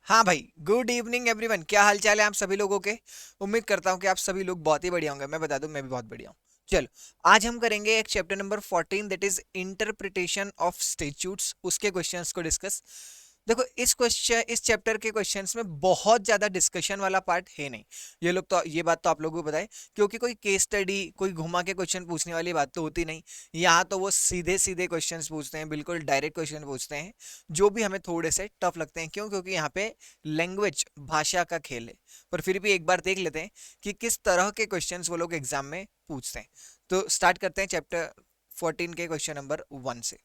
हाँ भाई, good evening everyone. क्या हाल चाल है आप सभी लोगों के। उम्मीद करता हूँ कि आप सभी लोग बहुत ही बढ़िया होंगे। मैं बता दूं, मैं भी बहुत बढ़िया हूँ। चलो, आज हम करेंगे एक chapter number 14, that is interpretation of statutes, उसके क्वेश्चंस को डिस्कस। देखो, इस चैप्टर के क्वेश्चंस में बहुत ज्यादा डिस्कशन वाला पार्ट है नहीं। ये बात तो आप लोगों को बताए, क्योंकि कोई केस स्टडी, कोई घुमा के क्वेश्चन पूछने वाली बात तो होती नहीं। यहाँ तो वो सीधे सीधे क्वेश्चंस पूछते हैं, बिल्कुल डायरेक्ट क्वेश्चन पूछते हैं, जो भी हमें थोड़े से टफ लगते हैं। क्यों? क्योंकि यहाँ पे लैंग्वेज, भाषा का खेल है। पर फिर भी एक बार देख लेते हैं कि किस तरह के क्वेश्चंस वो लोग एग्जाम में पूछते हैं। तो स्टार्ट करते हैं चैप्टर 14 के क्वेश्चन नंबर 1 से।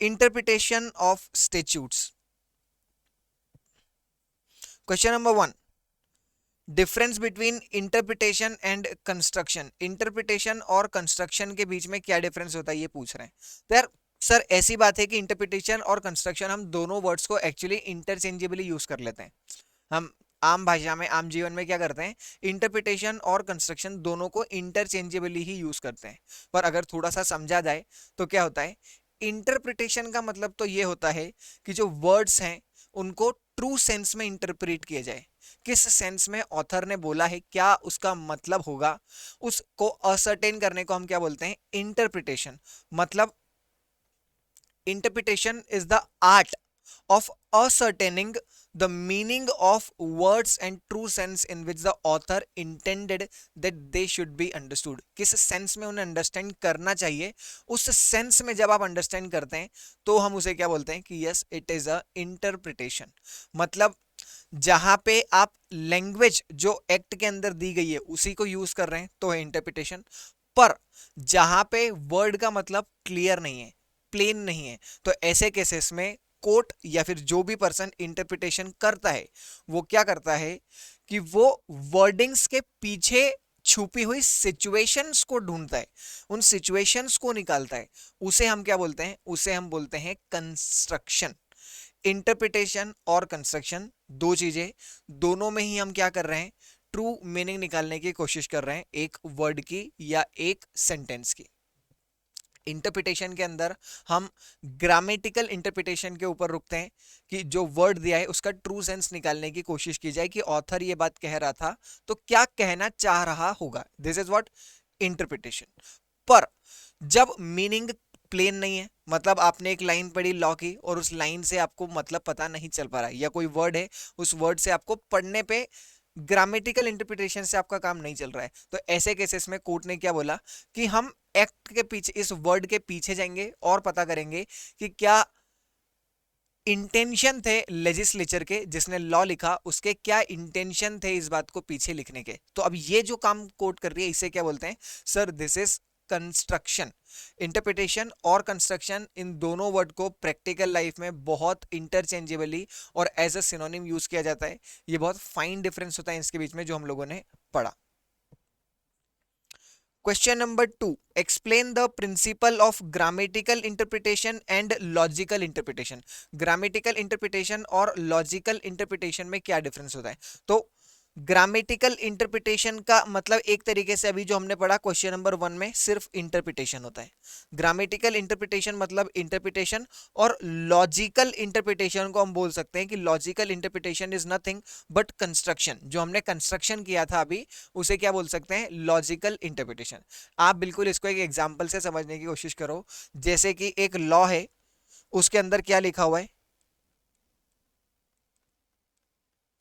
Interpretation of statutes. Question number 1, difference between interpretation and construction. Interpretation और कंस्ट्रक्शन के बीच में क्या डिफरेंस होता है, ये पूछ रहे हैं। तो यार सर, ऐसी बात है कि इंटरप्रिटेशन और कंस्ट्रक्शन, हम दोनों वर्ड्स को एक्चुअली इंटरचेंजेबली यूज कर लेते हैं। हम आम भाषा में, आम जीवन में क्या करते हैं, इंटरप्रिटेशन और कंस्ट्रक्शन दोनों को इंटरचेंजेबली ही यूज करते हैं। पर अगर थोड़ा सा समझा जाए तो क्या होता है, इंटरप्रिटेशन का मतलब तो ये होता है कि जो वर्ड्स हैं उनको ट्रू सेंस में इंटरप्रेट किया जाए। किस सेंस में ऑथर ने बोला है, क्या उसका मतलब होगा, उसको असर्टेन करने को हम क्या बोलते हैं, इंटरप्रिटेशन। मतलब interpretation is the art of ascertaining the meaning of words and true sense in which the author intended that they should be understood। किस सेंस में उन्हें अंडरस्टैंड करना चाहिए, उस सेंस में जब आप अंडरस्टैंड करते हैं तो हम उसे क्या बोलते हैं कि yes, it is a interpretation. मतलब जहां पे आप लैंग्वेज जो एक्ट के अंदर दी गई है उसी को यूज कर रहे हैं तो है इंटरप्रिटेशन। पर जहां पे वर्ड का मतलब क्लियर नहीं है, प्लेन नहीं है, तो ऐसे केसेस में कोर्ट या फिर जो भी पर्सन इंटरप्रिटेशन करता है वो क्या करता है कि वो वर्डिंग्स के पीछे छुपी हुई सिचुएशंस को ढूंढता है, उन सिचुएशंस को निकालता है। उसे हम क्या बोलते हैं, उसे हम बोलते हैं कंस्ट्रक्शन। इंटरप्रिटेशन और कंस्ट्रक्शन दो चीजें, दोनों में ही हम क्या कर रहे हैं, ट्रू मीनिंग निकालने की कोशिश कर रहे हैं एक वर्ड की या एक सेंटेंस की। इंटरप्रिटेशन के अंदर हम ग्रामेटिकल इंटरप्रिटेशन के ऊपर रुकते हैं कि जो वर्ड दिया है उसका ट्रू सेंस निकालने की कोशिश की जाए कि ऑथर ये बात कह रहा था तो क्या कहना चाह रहा होगा। This is what interpretation. पर जब मीनिंग प्लेन नहीं है, मतलब आपने एक लाइन पढ़ी लॉ की और उस लाइन से आपको मतलब पता नहीं चल पा रहा है, या कोई वर्ड है उस वर्ड से आपको पढ़ने पे ग्रामेटिकल इंटरप्रिटेशन से आपका काम नहीं चल रहा है, तो ऐसे केसेस में कोर्ट ने क्या बोला कि हम एक्ट के पीछे, इस वर्ड के पीछे जाएंगे और पता करेंगे कि क्या इंटेंशन थे लेजिस्लेचर के, जिसने लॉ लिखा उसके क्या इंटेंशन थे इस बात को पीछे लिखने के। तो अब ये जो काम कोर्ट कर रही है इसे क्या बोलते हैं sir, this is construction. Interpretation और कंस्ट्रक्शन, इन दोनों वर्ड को प्रैक्टिकल लाइफ में बहुत इंटरचेंजेबली और एज अ सिनोनिम यूज किया जाता है। ये बहुत फाइन डिफरेंस होता है इसके बीच में जो हम लोगों ने पढ़ा। Question number 2, explain the principle of grammatical interpretation and logical interpretation. Grammatical interpretation और लॉजिकल इंटरप्रिटेशन में क्या डिफरेंस होता है। तो ग्रामेटिकल इंटरप्रिटेशन का मतलब एक तरीके से अभी जो हमने पढ़ा क्वेश्चन नंबर 1 में, सिर्फ इंटरप्रिटेशन होता है। ग्रामेटिकल इंटरप्रिटेशन मतलब इंटरप्रिटेशन, और लॉजिकल इंटरप्रिटेशन को हम बोल सकते हैं कि logical interpretation is nothing but construction. जो हमने कंस्ट्रक्शन किया था अभी, उसे क्या बोल सकते हैं, लॉजिकल इंटरप्रिटेशन। आप बिल्कुल इसको एक एग्जाम्पल से समझने की कोशिश करो। जैसे कि एक लॉ है, उसके अंदर क्या लिखा हुआ है,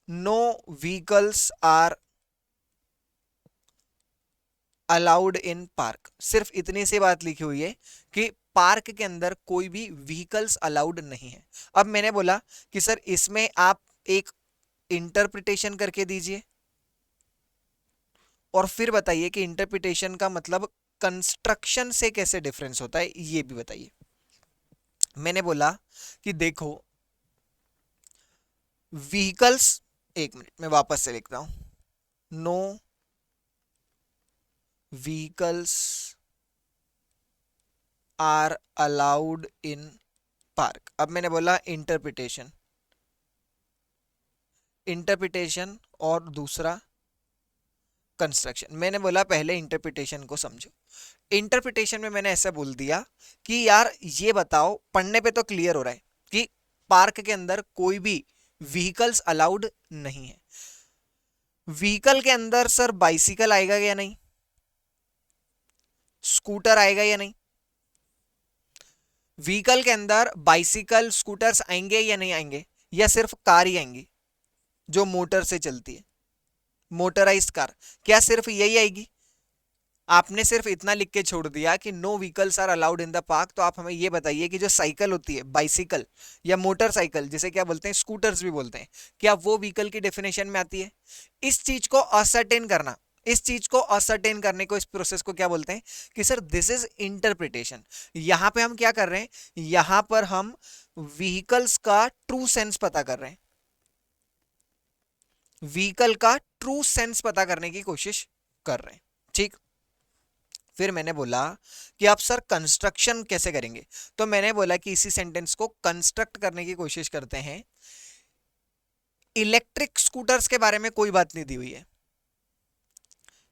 no vehicles are allowed in park. सिर्फ इतनी सी बात लिखी हुई है कि पार्क के अंदर कोई भी व्हीकल्स अलाउड नहीं है। अब मैंने बोला कि सर इसमें आप एक इंटरप्रिटेशन करके दीजिए और फिर बताइए कि इंटरप्रिटेशन का मतलब कंस्ट्रक्शन से कैसे डिफरेंस होता है, ये भी बताइए। मैंने बोला कि देखो, व्हीकल्स, एक मिनट मैं वापस से लिखता हूं, no vehicles are allowed in park. अब मैंने बोला इंटरप्रिटेशन, इंटरप्रिटेशन और दूसरा कंस्ट्रक्शन। मैंने बोला पहले इंटरप्रिटेशन को समझो। इंटरप्रिटेशन में मैंने ऐसा बोल दिया कि यार ये बताओ, पढ़ने पे तो क्लियर हो रहा है कि पार्क के अंदर कोई भी व्हीकल्स अलाउड नहीं है। व्हीकल के अंदर सर बाइसिकल आएगा या नहीं, स्कूटर आएगा या नहीं, व्हीकल के अंदर बाइसिकल स्कूटर्स आएंगे या नहीं आएंगे, या सिर्फ कार ही आएंगी जो मोटर से चलती है, मोटराइज्ड कार, क्या सिर्फ यही आएगी? आपने सिर्फ इतना लिख के छोड़ दिया कि no vehicles are allowed in the park, तो आप हमें ये बताइए कि जो साइकिल होती है, बाइसिकल या मोटरसाइकिल, जिसे क्या बोलते हैं, स्कूटर्स भी बोलते हैं, क्या वो व्हीकल की डेफिनेशन में आती है? इस चीज को असर्टेन करना, इस चीज को असर्टेन करने को, इस प्रोसेस को क्या बोलते हैं कि सर दिस इज इंटरप्रिटेशन। यहां पे हम क्या कर रहे हैं, यहां पर हम व्हीकल्स का ट्रू सेंस पता कर रहे हैं, व्हीकल का ट्रू सेंस पता करने की कोशिश कर रहे हैं। ठीक, फिर मैंने बोला कि आप सर कंस्ट्रक्शन कैसे करेंगे, तो मैंने बोला कि इसी सेंटेंस को कंस्ट्रक्ट करने की कोशिश करते हैं। इलेक्ट्रिक स्कूटर्स के बारे में कोई बात नहीं दी हुई है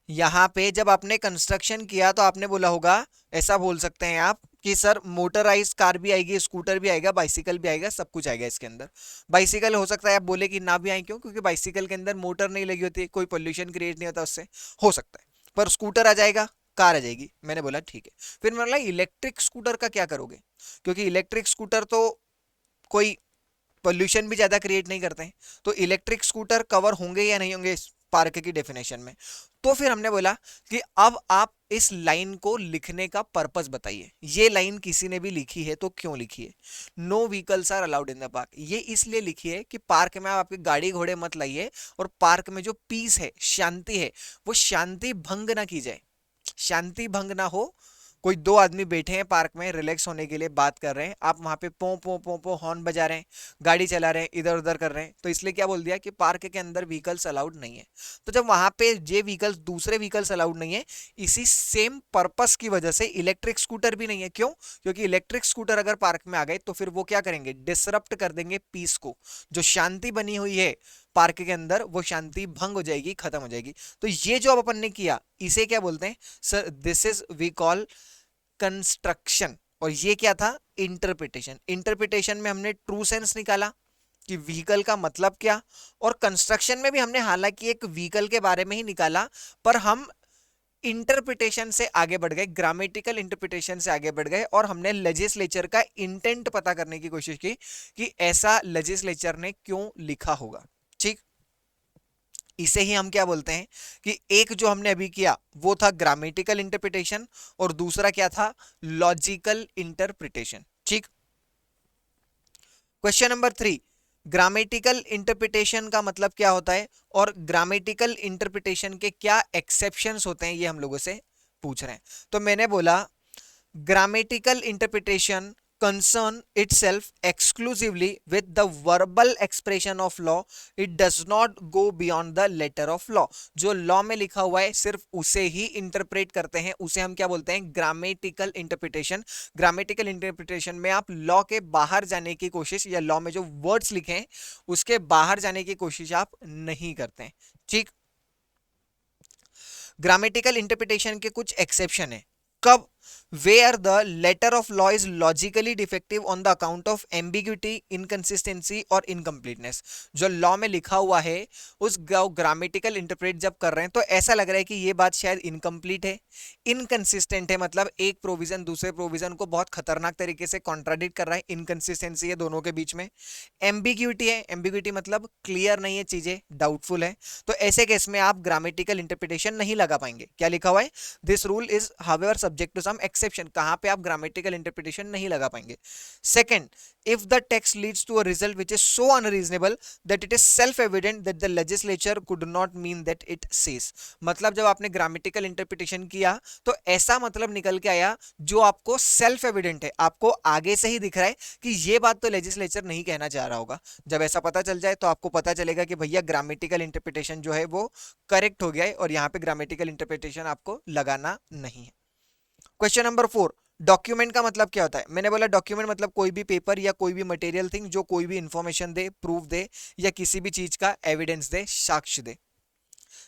यहां पे। जब आपने कंस्ट्रक्शन किया तो आपने बोला होगा, ऐसा बोल सकते हैं आप कि सर मोटराइज्ड कार भी आएगी, स्कूटर भी आएगा, बाइसिकल भी आएगा, सब कुछ आएगा इसके अंदर। बाइसिकल हो सकता है आप बोले कि ना भी आए, क्यों? क्योंकि बाइसिकल के अंदर मोटर नहीं लगी होती, कोई पोल्यूशन क्रिएट नहीं होता उससे, हो सकता है, पर स्कूटर आ जाएगा, कार आ जाएगी। मैंने बोला ठीक है। फिर मैंने बोला इलेक्ट्रिक स्कूटर का क्या करोगे, क्योंकि इलेक्ट्रिक स्कूटर तो कोई पोल्यूशन भी ज्यादा क्रिएट नहीं करते हैं, तो इलेक्ट्रिक स्कूटर कवर होंगे या नहीं होंगे इस पार्क की डेफिनेशन में? तो फिर हमने बोला कि अब आप इस लाइन को लिखने का पर्पस बताइए। ये लाइन किसी ने भी लिखी है तो क्यों लिखी है? No vehicles are allowed in the park, ये इसलिए लिखी है कि पार्क में आप आपके गाड़ी घोड़े मत लाइए, और पार्क में जो पीस है, शांति है, वो शांति भंग ना की जाए, शांति भंग ना हो। कोई दो आदमी बैठे हैं पार्क में, रिलैक्स होने के लिए बात कर रहे हैं, आप वहां पे पो पो पो पो हॉर्न बजा रहे हैं, गाड़ी चला रहे हैं, इधर उधर कर रहे हैं, तो इसलिए क्या बोल दिया कि पार्क के अंदर व्हीकल्स अलाउड नहीं है। तो जब वहां पे ये व्हीकल्स, दूसरे व्हीकल्स अलाउड नहीं है, इसी सेम पर्पस की वजह से इलेक्ट्रिक स्कूटर भी नहीं है। क्यों? क्योंकि इलेक्ट्रिक स्कूटर अगर पार्क में आ गए तो फिर वो क्या करेंगे, डिसरप्ट कर देंगे पीस को, जो शांति बनी हुई है पार्क के अंदर, वो शांति भंग हो जाएगी, खत्म हो जाएगी। तो ये जो अब अपन ने किया, इसे क्या बोलते हैं sir, this is we call construction. और ये क्या था, इंटरप्रिटेशन। इंटरप्रिटेशन में हमने ट्रू सेंस निकाला कि व्हीकल का मतलब क्या, और कंस्ट्रक्शन में भी हमने हालांकि एक व्हीकल के बारे में ही निकाला, पर हम इंटरप्रिटेशन से आगे बढ़ गए, ग्रामेटिकल इंटरप्रिटेशन से आगे बढ़ गए, और हमने लेजिस्लेचर का इंटेंट पता करने की कोशिश की कि ऐसा लेजिस्लेचर ने क्यों लिखा होगा। ठीक, इसे ही हम क्या बोलते हैं कि एक जो हमने अभी किया वो था ग्रामेटिकल इंटरप्रिटेशन, और दूसरा क्या था, लॉजिकल इंटरप्रिटेशन। ठीक, क्वेश्चन नंबर 3, ग्रामेटिकल इंटरप्रिटेशन का मतलब क्या होता है, और ग्रामेटिकल इंटरप्रिटेशन के क्या एक्सेप्शंस होते हैं, ये हम लोगों से पूछ रहे हैं। तो मैंने बोला grammatical interpretation concern itself exclusively with the verbal expression of law, it does not go beyond the letter of law। जो लॉ में लिखा हुआ है सिर्फ उसे ही इंटरप्रेट करते हैं, उसे हम क्या बोलते हैं, ग्रामेटिकल इंटरप्रिटेशन। ग्रामेटिकल इंटरप्रिटेशन में आप लॉ के बाहर जाने की कोशिश, या लॉ में जो वर्ड्स लिखे हैं उसके बाहर जाने की कोशिश आप नहीं करते हैं। ठीक, ग्रामेटिकल इंटरप्रिटेशन के कुछ एक्सेप्शन है। कब? where the letter of law is logically defective on the account of ambiguity, inconsistency और incompleteness। जो लॉ में लिखा हुआ है उस ग्रामेटिकल इंटरप्रेट जब कर रहे हैं तो ऐसा लग रहा है कि ये बात शायद इनकम्प्लीट है, इनकंसिस्टेंट है, मतलब एक प्रोविजन दूसरे प्रोविजन को बहुत खतरनाक तरीके से कॉन्ट्राडिक्ट कर रहा है, इनकंसिस्टेंसी है दोनों के बीच में। एम्बिग्यूटी है, एम्बिग्यूटी मतलब क्लियर नहीं है चीजें, डाउटफुल है, तो ऐसे केस में आप ग्रामेटिकल इंटरप्रिटेशन नहीं लगा पाएंगे। क्या लिखा हुआ है, this rule is however subject to some exception, कहां पे आप ग्रामेटिकल इंटरप्रिटेशन नहीं लगा पाएंगे। Second, if the text leads to a result which is so unreasonable that it is self evident that the legislature could not mean that it says। मतलब जब आपने grammatical interpretation किया तो ऐसा मतलब निकल के आया जो आपको सेल्फ एविडेंट है, आपको आगे से ही दिख रहा है कि ये बात तो लेजिस्लेचर नहीं कहना चाह रहा होगा। जब ऐसा पता चल जाए तो आपको पता चलेगा कि भैया ग्रामेटिकल इंटरप्रिटेशन जो है वो करेक्ट हो गया है, और यहाँ पे ग्रामेटिकल इंटरप्रिटेशन आपको लगाना नहीं है। क्वेश्चन नंबर 4, डॉक्यूमेंट का मतलब क्या होता है? मैंने बोला डॉक्यूमेंट मतलब कोई भी पेपर या कोई भी मटेरियल थिंग जो कोई भी इंफॉर्मेशन दे, प्रूफ दे, या किसी भी चीज का एविडेंस दे, साक्ष्य दे।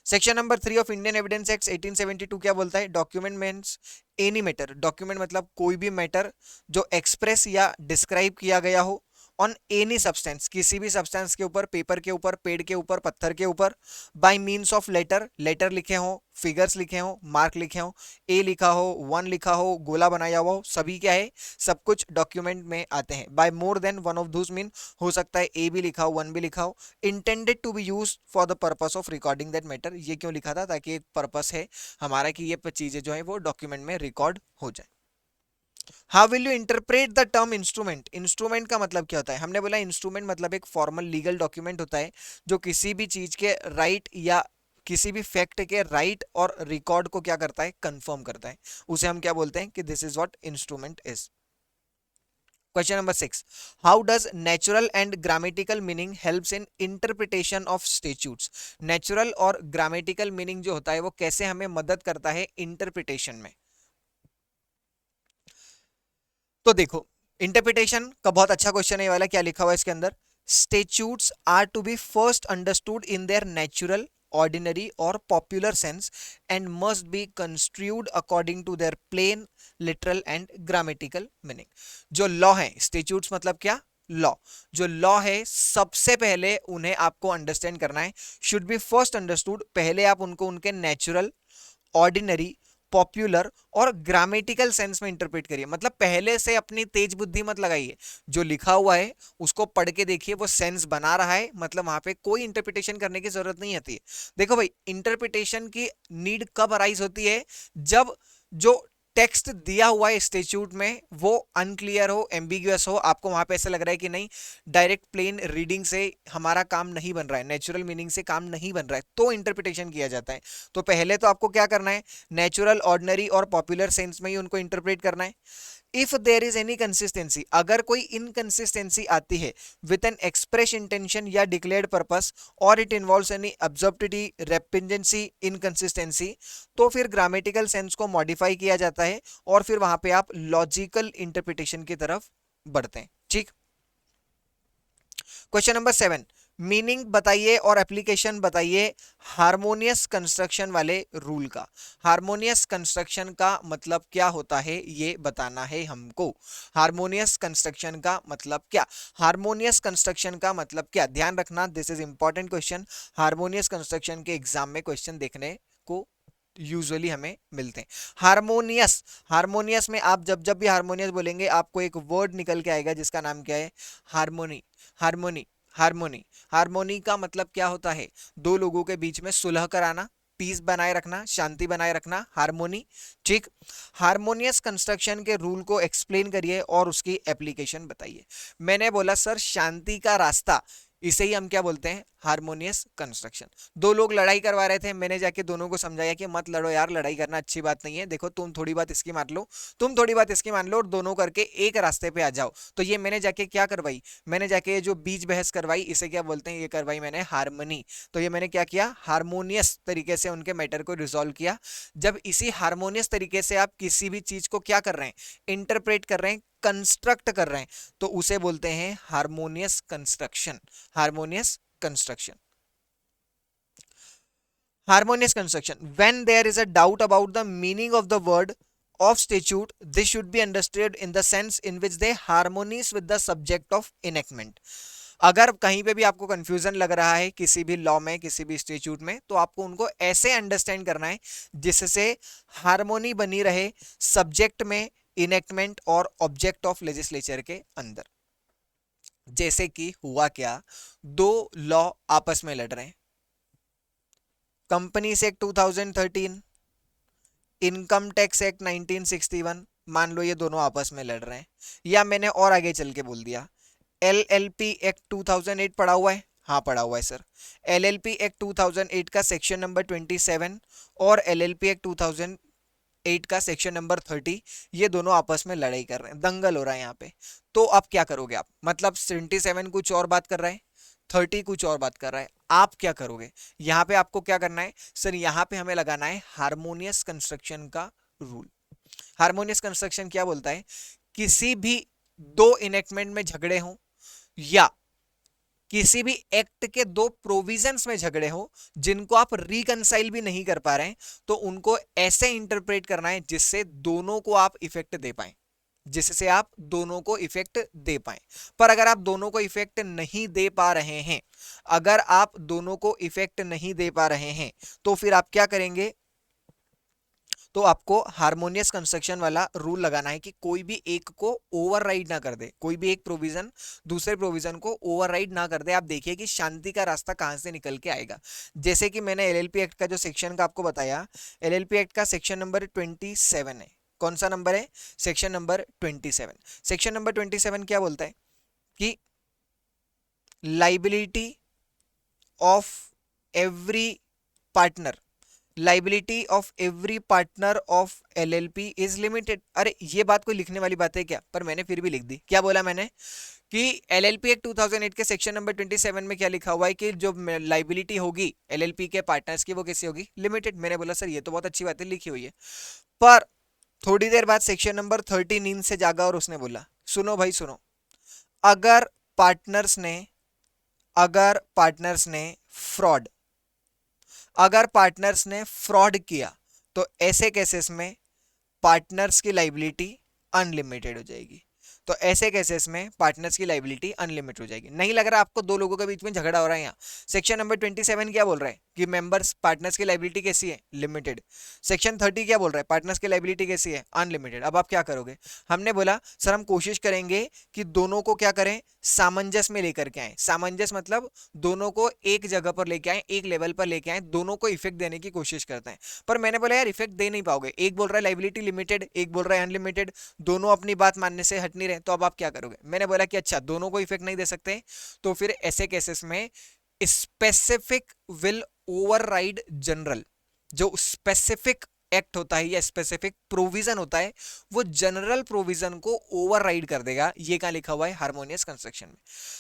Section number 3 of Indian evidence act 1872 क्या बोलता है? Document means any matter. Document मतलब कोई भी मैटर जो एक्सप्रेस या डिस्क्राइब किया गया हो, ऑन एनी सब्सटेंस, किसी भी सब्सटेंस के ऊपर, पेपर के ऊपर, पेड़ के ऊपर, पत्थर के ऊपर, by means of letter, letter लिखे हो, फिगर्स लिखे हो, मार्क लिखे हो, ए लिखा हो, वन लिखा हो, गोला बनाया हुआ हो, सभी क्या है, सब कुछ डॉक्यूमेंट में आते हैं। By more than one of those mean, हो सकता है ए भी लिखा हो, वन भी लिखा हो। Intended to be use for the purpose of recording that matter, ये क्यों लिखा था, ताकि एक पर्पस है हमारा कि ये चीजें जो है वो डॉक्यूमेंट में रिकॉर्ड हो जाए। How will you interpret the term instrument, instrument का मतलब क्या होता है, हमने बोला इंस्ट्रूमेंट मतलब एक फॉर्मल लीगल डॉक्यूमेंट होता है जो किसी भी चीज के राइट या किसी भी फैक्ट के राइट और रिकॉर्ड को क्या करता है, कंफर्म करता है, उसे हम क्या बोलते हैं कि this is what instrument is. Question number 6, how does natural and grammatical meaning helps in interpretation of statutes, natural और ग्रामेटिकल मीनिंग जो होता है वो कैसे हमें मदद करता है इंटरप्रिटेशन में। तो देखो, इंटरप्रिटेशन का बहुत अच्छा क्वेश्चन है ये वाला, क्या लिखा हुआ है इसके अंदर, statutes are to be first understood in their natural, ordinary और popular sense and must be construed according to their plain, literal and grammatical meaning. जो लॉ है, स्टेट्यूट्स मतलब क्या, लॉ, जो लॉ है सबसे पहले उन्हें आपको अंडरस्टैंड करना है, शुड बी फर्स्ट अंडरस्टूड, पहले आप उनको उनके नेचुरल, ऑर्डिनरी, पॉपुलर और ग्रामेटिकल सेंस में इंटरप्रेट करिए। मतलब पहले से अपनी तेज बुद्धि मत लगाइए, जो लिखा हुआ है उसको पढ़ के देखिए, वो सेंस बना रहा है, मतलब वहां पे कोई इंटरप्रिटेशन करने की जरूरत नहीं आती है। देखो भाई, इंटरप्रिटेशन की नीड कब अराइज होती है, जब जो टेक्स्ट दिया हुआ है स्टेट्यूट में वो अनक्लियर हो, एम्बिगुअस हो, आपको वहां पे ऐसा लग रहा है कि नहीं डायरेक्ट प्लेन रीडिंग से हमारा काम नहीं बन रहा है, नेचुरल मीनिंग से काम नहीं बन रहा है, तो इंटरप्रिटेशन किया जाता है। तो पहले तो आपको क्या करना है, नेचुरल, ऑर्डिनरी और पॉपुलर सेंस में ही उनको इंटरप्रेट करना है। If there is any consistency, अगर कोई इनकंसिस्टेंसी आती है विद एन एक्सप्रेस इंटेंशन या डिक्लेयर्ड पर्पस और it involves any absurdity, repugnancy, inconsistency, तो फिर ग्रामेटिकल सेंस को मॉडिफाई किया जाता है और फिर वहां पे आप लॉजिकल इंटरप्रिटेशन की तरफ बढ़ते हैं। ठीक, क्वेश्चन नंबर 7, मीनिंग बताइए और एप्लीकेशन बताइए हार्मोनियस कंस्ट्रक्शन वाले रूल का। हार्मोनियस कंस्ट्रक्शन का मतलब क्या होता है ये बताना है हमको। हार्मोनियस कंस्ट्रक्शन का मतलब क्या, हार्मोनियस कंस्ट्रक्शन का मतलब क्या, ध्यान रखना, this is important question. Harmonious construction के एग्जाम में क्वेश्चन देखने को यूजुअली हमें मिलते हैं। हार्मोनियस, हार्मोनियस में आप जब जब भी हार्मोनियस बोलेंगे आपको एक वर्ड निकल के आएगा जिसका नाम क्या है, हार्मोनी। हार्मोनी, हार्मोनी, हार्मोनी का मतलब क्या होता है, दो लोगों के बीच में सुलह कराना, पीस बनाए रखना, शांति बनाए रखना, हार्मोनी। ठीक, हार्मोनियस कंस्ट्रक्शन के रूल को एक्सप्लेन करिए और उसकी एप्लीकेशन बताइए। मैंने बोला सर शांति का रास्ता, इसे ही हम क्या बोलते हैं, हार्मोनियस कंस्ट्रक्शन। दो लोग लड़ाई करवा रहे थे, मैंने जाके दोनों को समझाया कि मत लड़ो यार, लड़ाई करना अच्छी बात नहीं है, देखो तुम थोड़ी बात इसकी मान लो, तुम थोड़ी बात इसकी मान लो और दोनों करके एक रास्ते पे आ जाओ। तो ये मैंने जाके क्या करवाई, मैंने जाके जो बीच बहस करवाई, इसे क्या बोलते हैं, ये करवाई मैंने हार्मनी। तो ये मैंने क्या किया, हार्मोनियस तरीके से उनके मैटर को रिजॉल्व किया। जब इसी हार्मोनियस तरीके से आप किसी भी चीज को क्या कर रहे हैं, इंटरप्रेट कर रहे हैं, कंस्ट्रक्ट कर रहे हैं, तो उसे बोलते हैं harmonious construction. Harmonious construction, harmonious construction. When there is a doubt about the meaning of the word of statute, this should be understood in the sense in which they harmonies with the subject of enactment. अगर कहीं पे भी आपको confusion लग रहा है किसी भी लॉ में, किसी भी स्टेट्यूट में, तो आपको उनको ऐसे अंडरस्टैंड करना है जिससे हार्मोनी बनी रहे सब्जेक्ट में, इनेक्टमेंट और ऑब्जेक्ट ऑफ लेजिस्लेचर के अंदर। जैसे कि हुआ क्या, दो लॉ आपस में लड़ रहे हैं, companies act 2013, income tax act 1961, मान लो ये दोनों आपस में लड़ रहे हैं। या मैंने और आगे चल के बोल दिया, एलएलपी एक्ट 2008 पढ़ा हुआ है, हाँ पढ़ा हुआ है सर। एलएलपी एक्ट 2008 का सेक्शन नंबर 27 और एलएलपी एक्ट 2008 का सेक्शन नंबर 30, ये दोनों आपस में लड़ाई कर रहे हैं, दंगल हो रहा है यहाँ पे। तो अब क्या करोगे आप, मतलब 27 कुछ और बात कर रहा है, 30 कुछ और बात कर रहा है, आप क्या करोगे, यहाँ पे आपको क्या करना है सर, यहाँ पे हमें लगाना है हार्मोनियस कंस्ट्रक्शन का रूल। हार्मोनियस कंस्ट्रक्शन क्या बोलता है, किसी भी दो इनेक्टमेंट में झगड़े हों या किसी भी एक्ट के दो प्रोविजंस में झगड़े हो जिनको आप रिकंसाइल भी नहीं कर पा रहे हैं, तो उनको ऐसे इंटरप्रेट करना है जिससे दोनों को आप इफेक्ट दे पाए। जिससे आप दोनों को इफेक्ट दे पाए। पर अगर आप दोनों को इफेक्ट नहीं दे पा रहे हैं, अगर आप दोनों को इफेक्ट नहीं दे पा रहे हैं, तो फिर आप क्या करेंगे, तो आपको हार्मोनियस कंस्ट्रक्शन वाला रूल लगाना है कि कोई भी एक को ओवरराइड ना कर दे, कोई भी एक प्रोविजन दूसरे प्रोविजन को ओवरराइड ना कर दे। आप देखिए कि शांति का रास्ता कहां से निकल के आएगा। जैसे कि मैंने एलएलपी एक्ट का जो सेक्शन का आपको बताया, एलएलपी एक्ट का सेक्शन नंबर 27 है। कौन सा नंबर है? Section number 27। सेक्शन नंबर 27 क्या बोलता है कि liability of every partner, liability of every partner of LLP is limited. अरे ये बात कोई लिखने वाली बात है क्या? पर मैंने फिर भी लिख दी। क्या बोला मैंने कि एलएलपी एक्ट 2008 के सेक्शन नंबर 27 में क्या लिखा हुआ है कि जो लाइबिलिटी होगी एलएलपी के पार्टनर्स की वो कैसी होगी? लिमिटेड। मैंने बोला सर ये तो बहुत अच्छी बात है, लिखी हुई है। पर थोड़ी देर बाद सेक्शन नंबर 30 नींद से जागा और उसने बोला सुनो भाई सुनो, अगर पार्टनर्स ने अगर पार्टनर्स ने फ्रॉड अगर पार्टनर्स ने फ्रॉड किया तो ऐसे केसेस में पार्टनर्स की लाइबिलिटी अनलिमिटेड हो जाएगी। तो ऐसे केसेस में पार्टनर्स की लाइबिलिटी अनलिमिटेड हो जाएगी। नहीं लग रहा आपको दो लोगों के बीच में झगड़ा हो रहा है? यहाँ सेक्शन नंबर 27 क्या बोल रहा है कि मेंबर्स पार्टनर्स की लाइबिलिटी कैसी है? लिमिटेड। सेक्शन 30 क्या बोल रहा है? पार्टनर्स की लाइबिलिटी कैसी है? अनलिमिटेड। अब आप क्या करोगे? हमने बोला सर हम कोशिश करेंगे कि दोनों को क्या करें, सामंजस्य में लेकर के आए। सामंजस्य मतलब दोनों को एक जगह पर लेके आए, एक लेवल पर लेके आए, दोनों को इफेक्ट देने की कोशिश करते हैं। पर मैंने बोला यार इफेक्ट दे नहीं पाओगे, एक बोल रहा है लाइबिलिटी लिमिटेड, एक बोल रहा है अनलिमिटेड, दोनों अपनी बात मानने से हट नहीं रहे, तो अब आप क्या करोगे? मैंने बोला कि अच्छा दोनों को इफेक्ट नहीं दे सकते, तो फिर ऐसे केसेस में स्पेसिफिक विल ओवरराइड जनरल। जो स्पेसिफिक एक्ट होता है या स्पेसिफिक प्रोविजन होता है वो जनरल प्रोविजन को ओवरराइड कर देगा। ये क्या लिखा हुआ है हार्मोनियस कंस्ट्रक्शन में।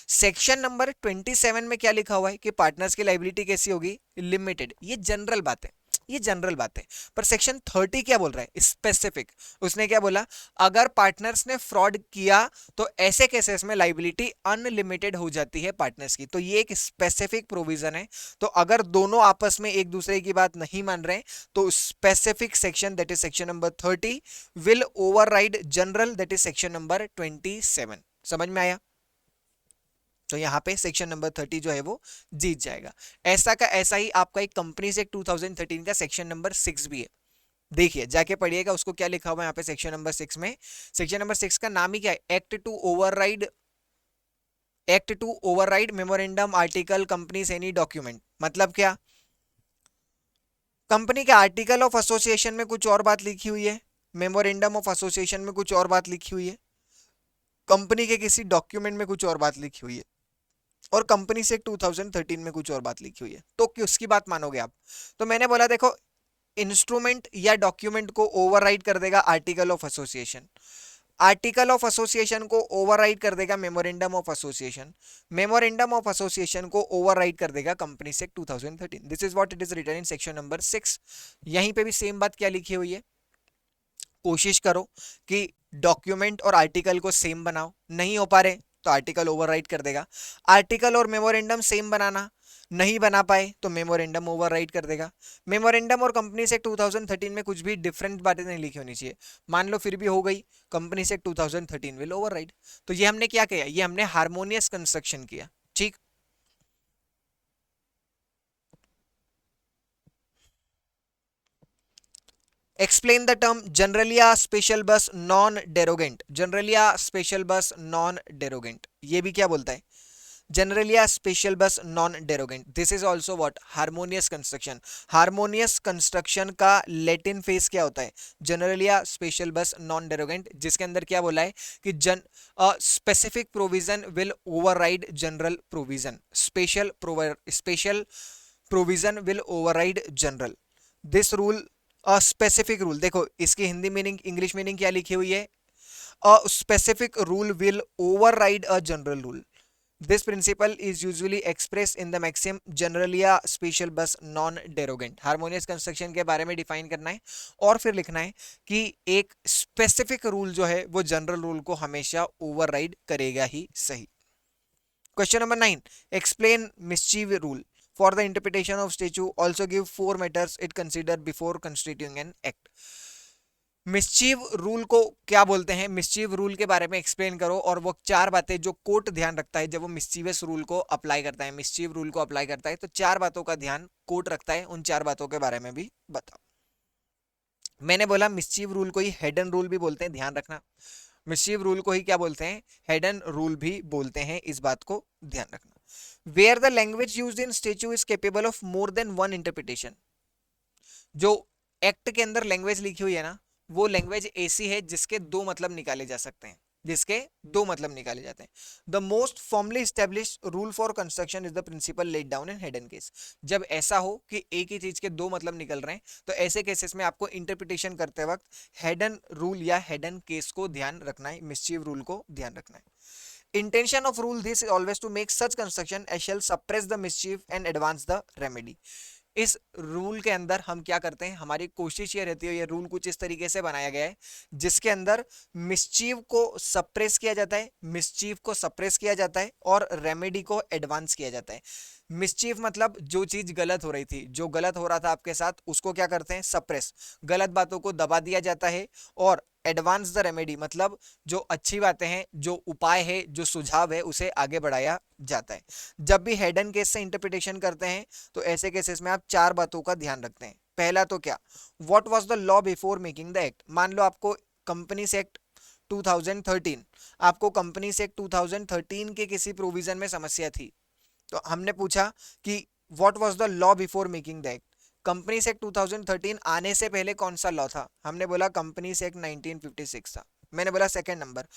सेक्शन नंबर 27 में क्या लिखा हुआ है कि पार्टनर्स की लाइबिलिटी कैसी होगी? लिमिटेड। ये जनरल बात है, ये जनरल बात है। पर सेक्शन 30 क्या बोल रहा है? स्पेसिफिक। उसने क्या बोला? अगर पार्टनर्स ने फ्रॉड किया तो ऐसे केसेस में लाइबिलिटी अनलिमिटेड हो जाती है पार्टनर्स की। तो ये एक स्पेसिफिक प्रोविजन है। तो अगर दोनों आपस में एक दूसरे की बात नहीं मान रहे तो specific section that is section number 30 will override general that is section number 27। समझ में आया? तो यहाँ पे सेक्शन नंबर 30 जो है वो जीत जाएगा। ऐसा का ऐसा ही आपका एक कंपनीज एक्ट 2013 का सेक्शन नंबर 6 भी है। देखिए जाके पढ़िएगा उसको क्या लिखा हुआ है यहाँ पे सेक्शन नंबर 6 में। सेक्शन नंबर 6 का नाम ही क्या है? Act to override memorandum article companies any document. मतलब क्या? कंपनी के आर्टिकल ऑफ एसोसिएशन में कुछ और बात लिखी हुई है, मेमोरेंडम ऑफ एसोसिएशन में कुछ और बात लिखी हुई है, कंपनी के किसी डॉक्यूमेंट में कुछ और बात लिखी हुई है, और कंपनी से 2013 में कुछ और बात लिखी हुई है। तो किसकी बात मानोगे आप? तो मैंने बोला देखो इंस्ट्रूमेंट या डॉक्यूमेंट को ओवरराइड कर देगा article of association, article of association को ओवरराइड कर देगा memorandum of association, memorandum of association को ओवरराइड कर देगा कंपनी से 2013। This is what it is written in section number 6। यहीं पे भी सेम बात क्या लिखी हुई है? कोशिश करो कि डॉक्यूमेंट और आर्टिकल को सेम बनाओ, नहीं हो पा रहे तो आर्टिकल ओवरराइड कर देगा। आर्टिकल और मेमोरेंडम सेम बनाना, नहीं बना पाए तो मेमोरेंडम ओवरराइड कर देगा। मेमोरेंडम और कंपनी से 2013 में कुछ भी डिफरेंट बातें नहीं लिखी होनी चाहिए। मान लो फिर भी हो गई, कंपनी से 2013 विल ओवरराइड। तो ये हमने क्या किया? ये हमने हार्मोनियस कंस्ट्रक्शन किया। ठीक। Explain the term generalia specialibus non derogant. Generalia specialibus non derogant, ये भी क्या बोलता है? Generalia specialibus non derogant. This is also what? Harmonious construction. Harmonious construction का लेटिन फेस क्या होता है? जनरलिया स्पेशल बस नॉन डेरोगेंट, जिसके अंदर क्या बोला है कि specific provision will override general provision, special provision will override general. This rule a specific rule, देखो इसकी हिंदी मीनिंग इंग्लिश मीनिंग क्या लिखी हुई है? A specific rule will override a general rule. This principle is usually express in the maxim generalia specialibus non derogant. Harmonious construction के बारे में define करना है और फिर लिखना है कि एक स्पेसिफिक रूल जो है वो जनरल रूल को हमेशा ओवरराइड करेगा ही सही। Question number 9. Explain mischief rule. For the interpretation of statute, also give four matters it consider before constituting an act. Mischief rule को क्या बोलते हैं, मिस्चीव रूल के बारे में एक्सप्लेन करो, और वो चार बातें जो कोर्ट ध्यान रखता है जब वो मिस्चीवियस रूल को अप्लाई करता है, मिस्चीव रूल को अप्लाई करता है, तो चार बातों का ध्यान कोर्ट रखता है, उन चार बातों के बारे में भी बताओ। मैंने बोला मिस्चीव रूल को ही हेडन रूल भी बोलते हैं, ध्यान रखना, मिस्चीव रूल को ही क्या बोलते हैं, हेडन रूल भी बोलते हैं, इस बात को ध्यान रखना। Where the language used in statute is capable of more than one interpretation. जो एक्ट के अंदर लैंग्वेज लिखी हुई है ना, वो लैंग्वेज ऐसी है जिसके दो मतलब निकाले जा सकते हैं, जिसके दो मतलब निकाले जाते हैं। The most formally establish rule for construction is the principle laid down in Heydon case. जब ऐसा हो कि एक ही चीज के दो मतलब निकल रहे हैं, तो ऐसे केसेस में आपको इंटरप्रिटेशन करते वक्त हेडन रूल या हेडन केस को ध्यान रखना है, मिस्चीव रूल को ध्यान रखना है। Intention of rule this is always to make such construction as shall suppress the mischief and advance the remedy. इस रूल के अंदर हम क्या करते हैं, हमारी कोशिश ये रहती है, ये रूल कुछ इस तरीके से बनाया गया है जिसके अंदर मिसचीव को सप्रेस किया जाता है, मिसचीव को सप्रेस किया जाता है और रेमेडी को एडवांस किया जाता है। मिसचीफ मतलब जो चीज गलत हो रही थी, जो गलत हो रहा था आपके साथ, उसको क्या करते हैं, सप्रेस, गलत बातों को दबा दिया जाता है। और एडवांस द रेमेडी मतलब जो अच्छी बातें हैं, जो उपाय है, जो सुझाव है, उसे आगे बढ़ाया जाता है। जब भी हेडन केस से इंटरप्रिटेशन करते हैं तो ऐसे केसेस में आप चार बातों का ध्यान रखते हैं। पहला तो क्या, what was the law before making the act. मान लो आपको कंपनीज एक्ट 2013, आपको कंपनीज एक्ट 2013 के किसी प्रोविजन में समस्या थी, तो हमने पूछा कि what was the law before making the act. Companies act 2013 आने से पहले कौन सा लॉ था, हमने बोला कंपनीज एक्ट 1956 था। मैंने बोला second number,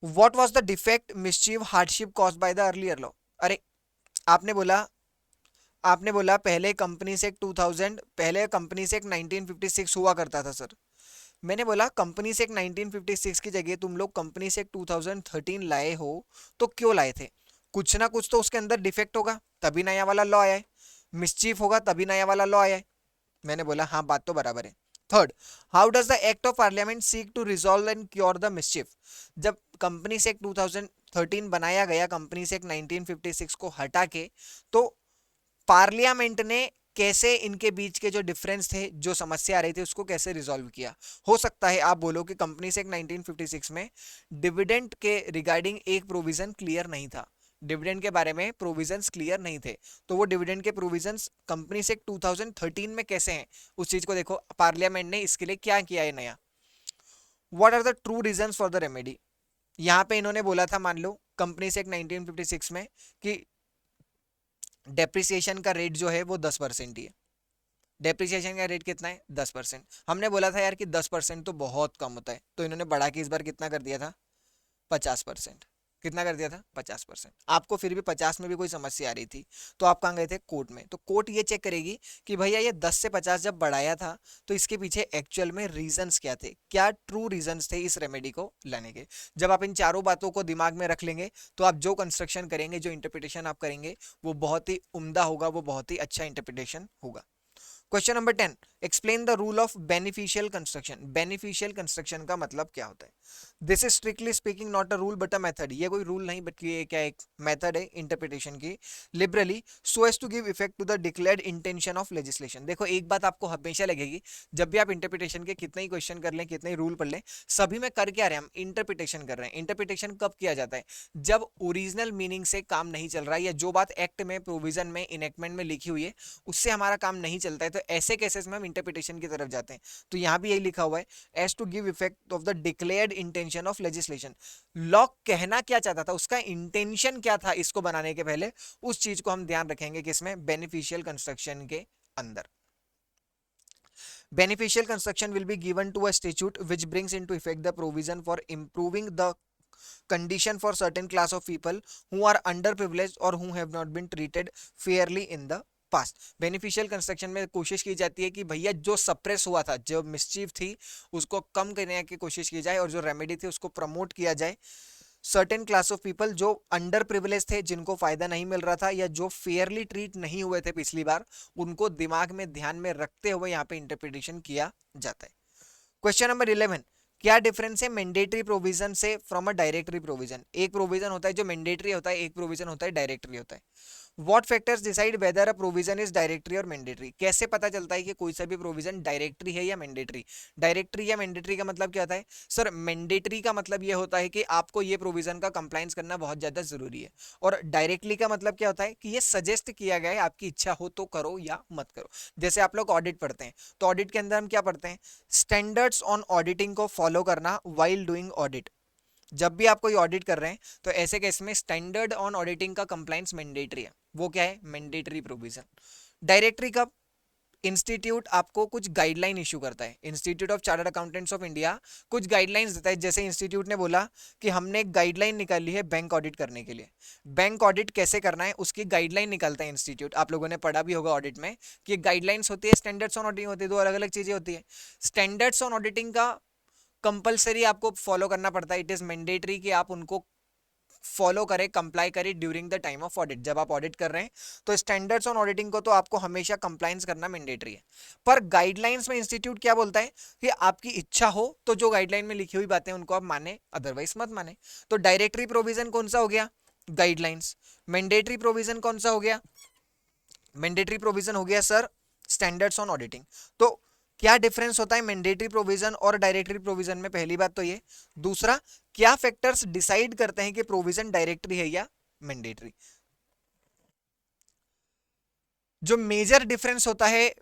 what was the defect mischief hardship caused by the earlier law. अरे आपने बोला पहले कंपनी से 2000, पहले कंपनी से 1956 हुआ करता था सर। मैंने बोला कंपनी से 1956 की जगह तुम लोग कंपनी से 2013 लाए हो, तो क्यों लाए थे, कुछ ना कुछ तो उसके अंदर डिफेक्ट होगा, तभी नया वाला लॉ आया है, मिसचीफ होगा तभी नया वाला लॉ आया है। मैंने बोला हाँ, बात तो बराबर है। Third, how does the act of Parliament seek to resolve and cure the mischief. जब कंपनी से 2013 बनाया गया, कंपनी से 1956 को हटा के, तो पार्लियामेंट ने कैसे इनके बीच के जो डिफरेंस थे, जो समस्या आ रही थी, उसको कैसे रिजॉल्व किया। हो सकता है आप बोलो कि कंपनी से 1956 में डिविडेंड के रिगार्डिंग एक प्रोविजन क्लियर नहीं था, डिविडेंड के बारे में प्रोविजंस क्लियर नहीं थे, तो वो डिविडेंड के प्रोविजंस कंपनी से 2013 में कैसे हैं, उस चीज को देखो, पार्लियामेंट ने इसके लिए क्या किया है नया। What are the true reasons for the remedy. यहां पे इन्होंने बोला था, मान लो कंपनी से 1956 में, कि डेप्रिसिएशन का रेट जो है वो 10% ही है। डेप्रिसिएशन का रेट कितना है, 10%। हमने बोला था यार कि 10% तो बहुत कम होता है, तो इन्होंने बढ़ा के इस बार कितना कर दिया था, 50%। कितना कर दिया था, 50%। आपको फिर भी 50 में भी कोई समस्या आ रही थी, तो आप कहाँ गए थे, कोर्ट में। तो कोर्ट ये चेक करेगी कि भैया ये 10 से 50 जब बढ़ाया था, तो इसके पीछे एक्चुअल में रीजंस क्या थे, क्या ट्रू रीजंस थे इस रेमेडी को लाने के। जब आप इन चारों बातों को दिमाग में रख लेंगे, तो आप जो कंस्ट्रक्शन करेंगे, जो इंटरप्रिटेशन आप करेंगे, वो बहुत ही उम्दा होगा, वो बहुत ही अच्छा इंटरप्रिटेशन होगा। Question number 10, explain the rule of beneficial construction. Beneficial construction का मतलब क्या होता है। This is strictly speaking not a rule but a method. ये कोई रूल नहीं बल्कि ये क्या, एक मेथड है इंटरप्रिटेशन की। Liberally so as to give effect to the declared intention of legislation. देखो एक बात आपको हमेशा लगेगी, जब भी आप इंटरप्रिटेशन के कितने ही क्वेश्चन कर लें, कितने ही रूल पढ़ लें, सभी में कर क्या रहे हैं हम, इंटरप्रिटेशन कर रहे हैं। इंटरप्रिटेशन कब किया जाता है, जब ओरिजिनल मीनिंग से काम नहीं चल रहा है, या जो बात एक्ट में, प्रोविजन में, इनेक्टमेंट में लिखी हुई है, उससे हमारा काम नहीं चलता है, तो ऐसे केसेस में हम इंटरप्रिटेशन की तरफ जाते हैं। तो यहां भी यही लिखा हुआ है, as to give effect of the declared intention of legislation. Law कहना क्या चाहता था, उसका इंटेंशन क्या था इसको बनाने के पहले, उस चीज को हम ध्यान रखेंगे किसमें, बेनिफिशियल कंस्ट्रक्शन के अंदर। Beneficial construction will be given to a statute which brings into effect the provision for improving the condition for certain class of people who are underprivileged or who have not been treated fairly in the past. Beneficial construction में कोशिश की जाती है कि भैया जो suppress हुआ था, जो मिसचीफ थी, उसको कम करने की कोशिश की जाए, और जो रेमेडी थी उसको प्रमोट किया जाए। सर्टेन क्लास ऑफ पीपल जो अंडर प्रिविलेज थे, जिनको फायदा नहीं मिल रहा था, या जो फेयरली ट्रीट नहीं हुए थे पिछली बार, उनको दिमाग में, ध्यान में रखते हुए यहाँ पे इंटरप्रिटेशन किया जाता है। क्वेश्चन नंबर 11, क्या डिफरेंस है मैंडेटरी प्रोविजन से फ्रॉम अ डायरेक्टरी प्रोविजन। एक प्रोविजन होता है जो मैंडेटरी होता है, एक प्रोविजन होता है डायरेक्टरी होता है। What factors decide whether a provision is directory और मैंडेटरी, कैसे पता चलता है कि कोई सा भी प्रोविजन डायरेक्टरी है या मैंडेटरी। डायरेक्टरी या मैंडेटरी का मतलब क्या होता है सर? मैंडेटरी का मतलब ये होता है कि आपको ये प्रोविजन का कंप्लायंस करना बहुत ज्यादा जरूरी है, और डायरेक्टली का मतलब क्या होता है कि ये सजेस्ट किया गया है, आपकी इच्छा हो तो करो या मत करो। जैसे आप लोग ऑडिट पढ़ते हैं, तो ऑडिट के अंदर हम क्या पढ़ते हैं? स्टैंडर्ड्स ऑन ऑडिटिंग को फॉलो करना वाइल डूइंग ऑडिट। जब भी आप कोई ऑडिट कर रहे हैं तो ऐसे केस में स्टैंडर्ड ऑन ऑडिटिंग का कंप्लायंस मैंडेटरी है, वो क्या है? Mandatory provision. डायरेक्टरी कब? इंस्टीट्यूट आपको कुछ गाइडलाइन इशू करता है, institute of chartered accountants of India कुछ गाइडलाइंस देता है। जैसे इंस्टीट्यूट ने बोला कि हमने एक गाइडलाइन निकाली है बैंक ऑडिट करने के लिए, बैंक ऑडिट कैसे करना है उसकी गाइडलाइन निकालता है इंस्टीट्यूट। आप लोगों ने पढ़ा भी होगा ऑडिट में कि गाइडलाइंस होती है, स्टैंडर्ड्स ऑन ऑडिटिंग होती है, दो अलग अलग चीजें होती है। स्टैंडर्ड्स ऑन ऑडिटिंग का कंपलसरी आपको फॉलो करना पड़ता है, इट इज मैंडेटरी कि आप उनको फॉलो करें, कंप्लाई करें during the time of audit. जब आप ऑडिट कर रहे हैं तो स्टैंडर्ड्स ऑन ऑडिटिंग को तो आपको हमेशा कंप्लायंस करना मैंडेटरी है। पर गाइडलाइंस में इंस्टीट्यूट क्या बोलता है कि आपकी इच्छा हो तो जो गाइडलाइन में लिखी हुई बातें उनको आप माने, अदरवाइज मत माने। तो डायरेक्टरी प्रोविजन कौन सा हो गया? गाइडलाइंस। मैंडेटरी प्रोविजन कौन सा हो गया? मैंडेटरी प्रोविजन हो गया सर स्टैंडर्ड्स ऑन ऑडिटिंग। तो क्या डिफरेंस होता है मैंडेटरी प्रोविजन और डायरेक्टरी प्रोविजन में? पहली बात तो ये। दूसरा, क्या फैक्टर्स डिसाइड करते हैं कि प्रोविजन डायरेक्टरी है या मैंडेटरी? जो मेजर डिफरेंस होता है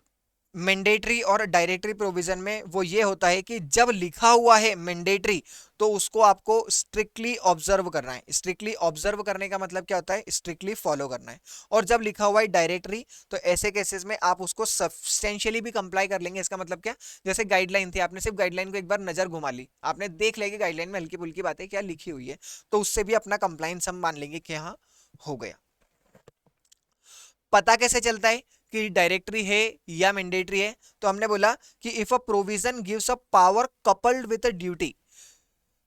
मैंडेटरी और डायरेक्टरी प्रोविजन में वो ये होता है कि जब लिखा हुआ है मैंडेटरी तो उसको आपको स्ट्रिक्टली ऑब्जर्व करना है। स्ट्रिक्टली ऑब्जर्व करने का मतलब क्या होता है? स्ट्रिक्टली फॉलो करना है। और जब लिखा हुआ है डायरेक्टरी तो ऐसे केसेस में आप उसको सब्सटेंशियली भी कंप्लाई कर लेंगे। इसका मतलब क्या? जैसे गाइडलाइन थी, आपने सिर्फ गाइडलाइन को एक बार नजर घुमा ली, आपने देख लिया कि गाइडलाइन में हल्की फुल्की बातें क्या लिखी हुई है, तो उससे भी अपना कंप्लायंस हम मान लेंगे कि हाँ हो गया। पता कैसे चलता है कि डायरेक्टरी है या मैंडेटरी है? तो हमने बोला कि if a provision gives a power coupled with a duty,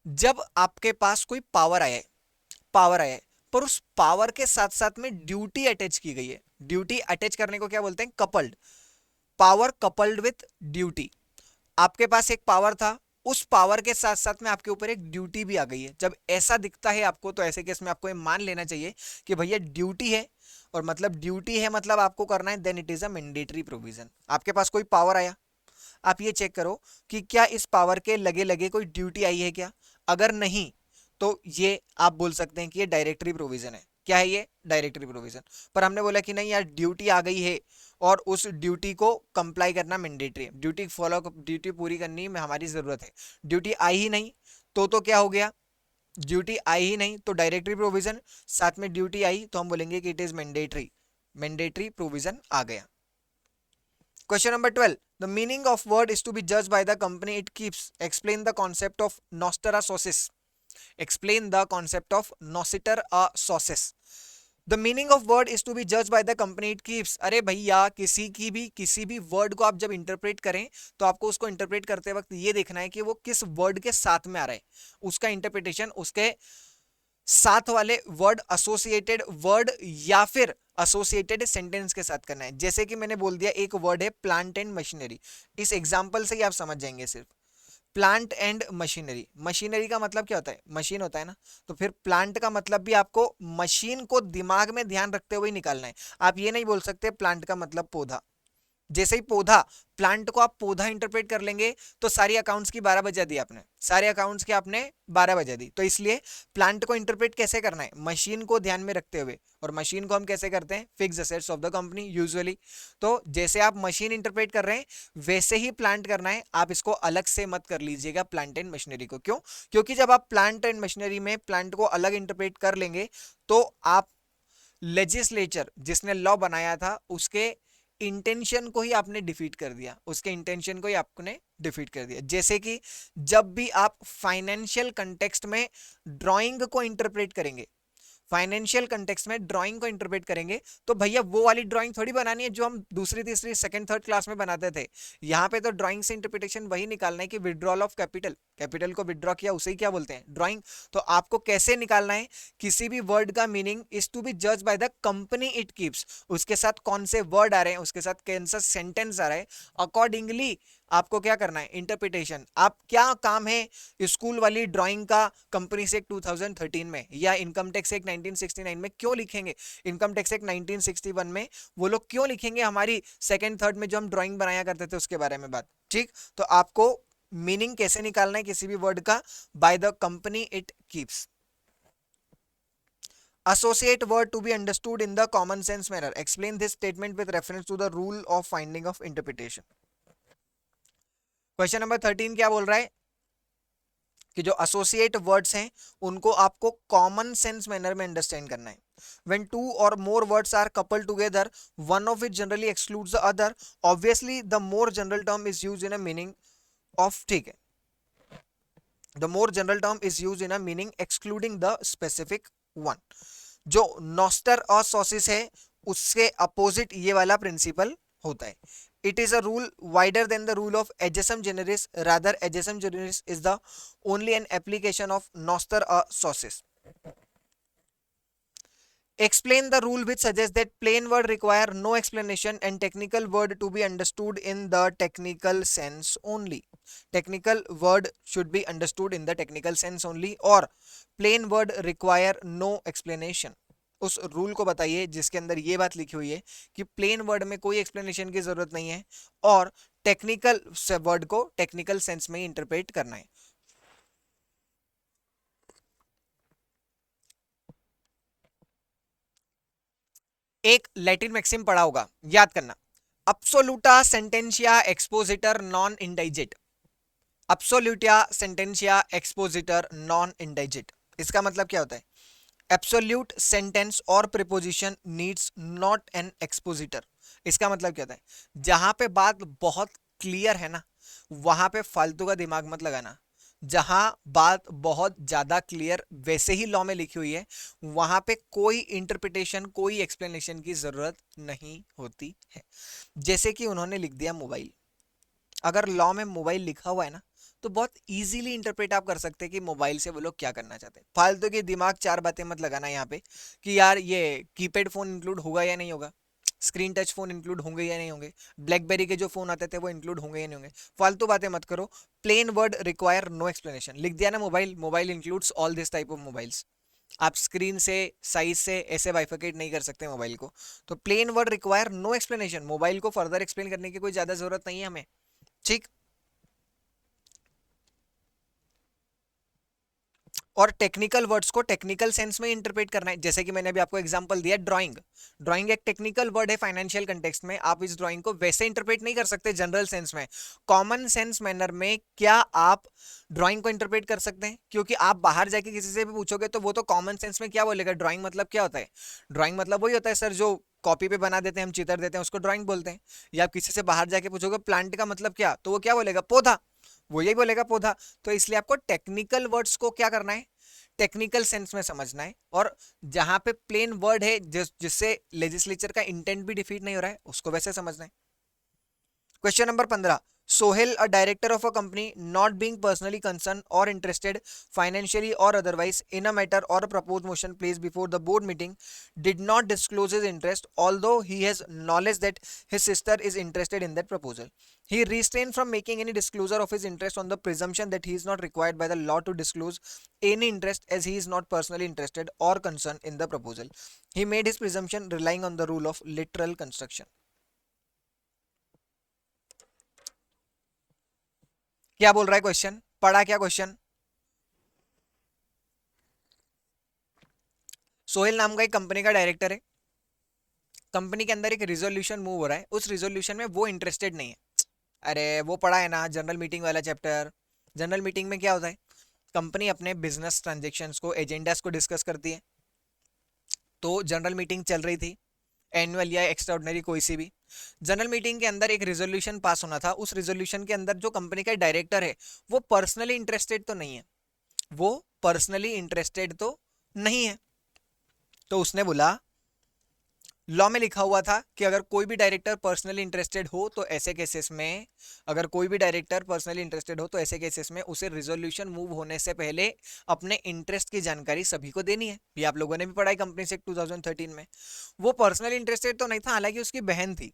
जब आपके पास कोई पावर आया है, पावर आया है पर उस पावर के साथ साथ में ड्यूटी अटैच की गई है। ड्यूटी अटैच करने को क्या बोलते हैं? Coupled. Power coupled with duty. आपके पास एक पावर था, उस पावर के साथ साथ में आपके ऊपर एक ड्यूटी भी आ गई है। जब ऐसा दिखता है आपको तो ऐसे केस में आपको ये मान लेना चाहिए कि भैया ड्यूटी है, और मतलब ड्यूटी है मतलब आपको करना है, then it is a mandatory provision. आपके पास कोई पावर आया, आप ये चेक करो कि क्या इस पावर के लगे लगे कोई ड्यूटी आई है क्या? अगर नहीं तो ये आप बोल सकते हैं कि ये डायरेक्टरी प्रोविजन है। क्या है ये? Directory provision. पर हमने बोला कि नहीं यार, ड्यूटी आ गई है और उस ड्यूटी को कंप्लाई करना मैंडेटरी है, ड्यूटी पूरी करनी में हमारी जरूरत है। ड्यूटी आई ही नहीं तो क्या हो गया? ड्यूटी आई ही नहीं तो डायरेक्टरी प्रोविजन, साथ में ड्यूटी आई तो हम बोलेंगे कि it is mandatory, mandatory provision आ गया। Question number 12. The meaning of word is to be judged by the company it keeps. Explain the concept of nostera socis. Explain the concept of nostera socis. The meaning of word is to be judged by the company it keeps. अरे भैया, किसी भी word को आप जब interpret करें तो आपको उसको इंटरप्रेट करते वक्त ये देखना है कि वो किस वर्ड के साथ में आ रहा है। उसका इंटरप्रिटेशन उसके साथ वाले वर्ड, एसोसिएटेड वर्ड या फिर एसोसिएटेड सेंटेंस के साथ करना है। जैसे कि मैंने बोल दिया एक वर्ड है प्लांट एंड मशीनरी, इस एग्जांपल से ही आप समझ जाएंगे सिर्फ। प्लांट एंड मशीनरी, मशीनरी का मतलब क्या होता है? मशीन होता है ना। तो फिर प्लांट का मतलब भी आपको मशीन को दिमाग में ध्यान रखते हुए निकालना है। आप ये नहीं बोल सकते प्लांट का मतलब पौधा। जैसे ही पौधा, प्लांट को आप पौधा इंटरप्रेट कर लेंगे तो सारी अकाउंट्स की 12 बजा दी आपने, सारे अकाउंट्स की आपने 12 बजा दी। तो इसलिए प्लांट को इंटरप्रेट कैसे करना है? मशीन को ध्यान में रखते हुए। और मशीन को हम कैसे करते हैं? Fixed assets of the company usually. तो जैसे आप मशीन इंटरप्रेट कर रहे हैं वैसे ही प्लांट करना है। आप इसको अलग से मत कर लीजिएगा प्लांट एंड मशीनरी को। क्यों? क्योंकि जब आप प्लांट एंड मशीनरी में प्लांट को अलग इंटरप्रेट कर लेंगे तो आप लेजिस्लेचर जिसने लॉ बनाया था उसके इंटेंशन को ही आपने डिफीट कर दिया, उसके इंटेंशन को ही आपने डिफीट कर दिया। जैसे कि जब भी आप फाइनेंशियल कंटेक्स्ट में ड्राइंग को इंटरप्रेट करेंगे, फाइनेंशियल कंटेक्स्ट में ड्राइंग को इंटरप्रेट करेंगे तो भैया वो वाली ड्राइंग थोड़ी बनानी है जो हम दूसरी तीसरी सेकंड थर्ड क्लास में बनाते थे। यहाँ पे तो ड्राइंग से इंटरप्रिटेशन वही निकालना है कि विड्रॉल ऑफ कैपिटल, कैपिटल को विड्रॉ किया, उसे ही क्या बोलते हैं, ड्राइंग। तो आपको कैसे निकालना है, किसी भी वर्ड का मीनिंग इज टू बी जज by the company it keeps, उसके साथ कौन से वर्ड आ रहे हैं, उसके साथ कौन सा सेंटेंस आ रहा है, अकॉर्डिंगली आपको क्या करना है, इंटरप्रिटेशन। आप क्या काम है स्कूल वाली ड्राइंग का कंपनी से 2013 में, या इनकम टैक्स एक्ट 1969 में क्यों लिखेंगे, इनकम टैक्स एक्ट 1961 में वो लोग क्यों लिखेंगे हमारी सेकंड थर्ड में जो हम ड्राइंग बनाया करते थे उसके बारे में बात। ठीक, तो आपको मीनिंग कैसे निकालना है किसी भी वर्ड का, by the company it keeps. Associate word to be understood in the common sense manner. Explain this statement with reference to the rule of finding of interpretation. Question number 13 क्या बोल रहा है कि जो एसोसिएट वर्ड्स हैं उनको आपको common sense manner में अंडरस्टैंड करना है। When two or more words are coupled together, one of which generally excludes the other. Obviously, the more general term is used in a meaning of, ठीक है, the more general term is used in a meaning excluding the specific one. जो Nostr a सोसिस है उसके opposite ये वाला principle होता है। It is a rule wider than the rule of ejusdem generis, rather ejusdem generis is the only an application of noscitur a sociis. Explain the rule which suggests that plain word require no explanation and technical word to be understood in the technical sense only. Technical word should be understood in the technical sense only और plain word require no explanation. उस rule को बताइए जिसके अंदर ये बात लिखी हुई है कि प्लेन वर्ड में कोई एक्सप्लेनेशन की जरूरत नहीं है और टेक्निकल वर्ड को टेक्निकल सेंस में इंटरप्रेट करना है। एक लैटिन मैक्सिम पढ़ा होगा, याद करना, अब्सोल्यूटा सेंटेंशिया एक्सपोजिटर नॉन इंडाइजेट। अब्सोल्यूटा सेंटेंशिया एक्सपोजिटर नॉन इंडाइजेट, इसका मतलब क्या होता है, एब्सोल्यूट सेंटेंस और प्रीपोजिशन नीड्स नॉट एन एक्सपोजिटर। इसका मतलब क्या होता है, जहां पे बात बहुत क्लियर है ना वहां पे फालतू का दिमाग मत लगाना, जहां बात बहुत ज्यादा क्लियर वैसे ही लॉ में लिखी हुई है वहां पे कोई इंटरप्रिटेशन कोई एक्सप्लेनेशन की जरूरत नहीं होती है। जैसे कि उन्होंने लिख दिया मोबाइल, अगर लॉ में मोबाइल लिखा हुआ है ना तो बहुत इजीली इंटरप्रेट आप कर सकते हैं कि मोबाइल से वो लोग क्या करना चाहते हैं। फालतू के दिमाग चार बातें मत लगाना यहाँ पे कि यार ये कीपैड फोन इंक्लूड होगा या नहीं होगा, स्क्रीन टच फोन इंक्लूड होंगे या नहीं होंगे, ब्लैकबेरी के जो फोन आते थे वो इंक्लूड होंगे या नहीं होंगे, फालतू बातें मत करो। Plain word require no explanation, लिख दिया ना mobile, mobile includes all this type of mobiles. आप स्क्रीन से साइज से ऐसे बाइफिकेट नहीं कर सकते मोबाइल को, तो plain word require no explanation, mobile को फर्दर एक्सप्लेन करने की कोई ज्यादा जरूरत नहीं है हमें। ठीक, और टेक्निकल वर्ड्स को टेक्निकल सेंस में इंटरप्रेट करना है, जैसे कि मैंने अभी आपको एग्जांपल दिया ड्राइंग। ड्राइंग एक टेक्निकल वर्ड है फाइनेंशियल कंटेक्स्ट में, आप इस ड्राइंग को वैसे इंटरप्रेट नहीं कर सकते जनरल सेंस में। कॉमन सेंस मैनर में क्या आप ड्राइंग को इंटरप्रेट कर सकते हैं, क्योंकि आप बाहर जाके किसी से भी पूछोगे तो वो तो कॉमन सेंस में क्या बोलेगा, ड्राइंग मतलब क्या होता है, ड्राइंग मतलब वही होता है सर जो कॉपी पे बना देते हैं हम, चित्र देते हैं उसको ड्राइंग बोलते हैं। या आप किसी से बाहर जाके पूछोगे प्लांट का मतलब क्या, तो वो क्या बोलेगा, पौधा, वो यही बोलेगा पौधा। तो इसलिए आपको टेक्निकल वर्ड्स को क्या करना है, टेक्निकल सेंस में समझना है, और जहां पे प्लेन वर्ड है जिससे लेजिस्लेचर का इंटेंट भी डिफीट नहीं हो रहा है उसको वैसे समझना है। Question number 15, Sohail, a director of a company, not being personally concerned or interested financially or otherwise in a matter or a proposed motion placed before the board meeting, did not disclose his interest, although he has knowledge that his sister is interested in that proposal. He restrained from making any disclosure of his interest on the presumption that he is not required by the law to disclose any interest as he is not personally interested or concerned in the proposal. He made his presumption relying on the rule of literal construction. क्या बोल रहा है question, पढ़ा क्या question, Sohail नाम का एक company का डायरेक्टर है, कंपनी के अंदर एक रिजोल्यूशन मूव हो रहा है, उस रिजोल्यूशन में वो इंटरेस्टेड नहीं है। अरे वो पढ़ा है ना जनरल मीटिंग वाला चैप्टर। जनरल मीटिंग में क्या होता है, कंपनी अपने बिजनेस ट्रांजेक्शन्स को एजेंडास को डिस्कस करती है। तो जनरल मीटिंग चल रही थी, एनुअल या एक्स्ट्राऑर्डिनरी कोई सी भी, जनरल मीटिंग के अंदर एक रिजोल्यूशन पास होना था। उस रिजोल्यूशन के अंदर जो कंपनी का डायरेक्टर है वो पर्सनली इंटरेस्टेड तो नहीं है, वो पर्सनली इंटरेस्टेड तो नहीं है, तो उसने बोला लॉ में लिखा हुआ था कि अगर कोई भी डायरेक्टर पर्सनली इंटरेस्टेड हो तो ऐसे केसेस में, अगर कोई भी डायरेक्टर पर्सनली इंटरेस्टेड हो तो ऐसे केसेस में उसे रिजोल्यूशन मूव होने से पहले अपने इंटरेस्ट की जानकारी सभी को देनी है। ये आप लोगों ने भी पढ़ा है कंपनी से 2013 में। वो पर्सनली इंटरेस्टेड तो नहीं था, हालांकि उसकी बहन थी,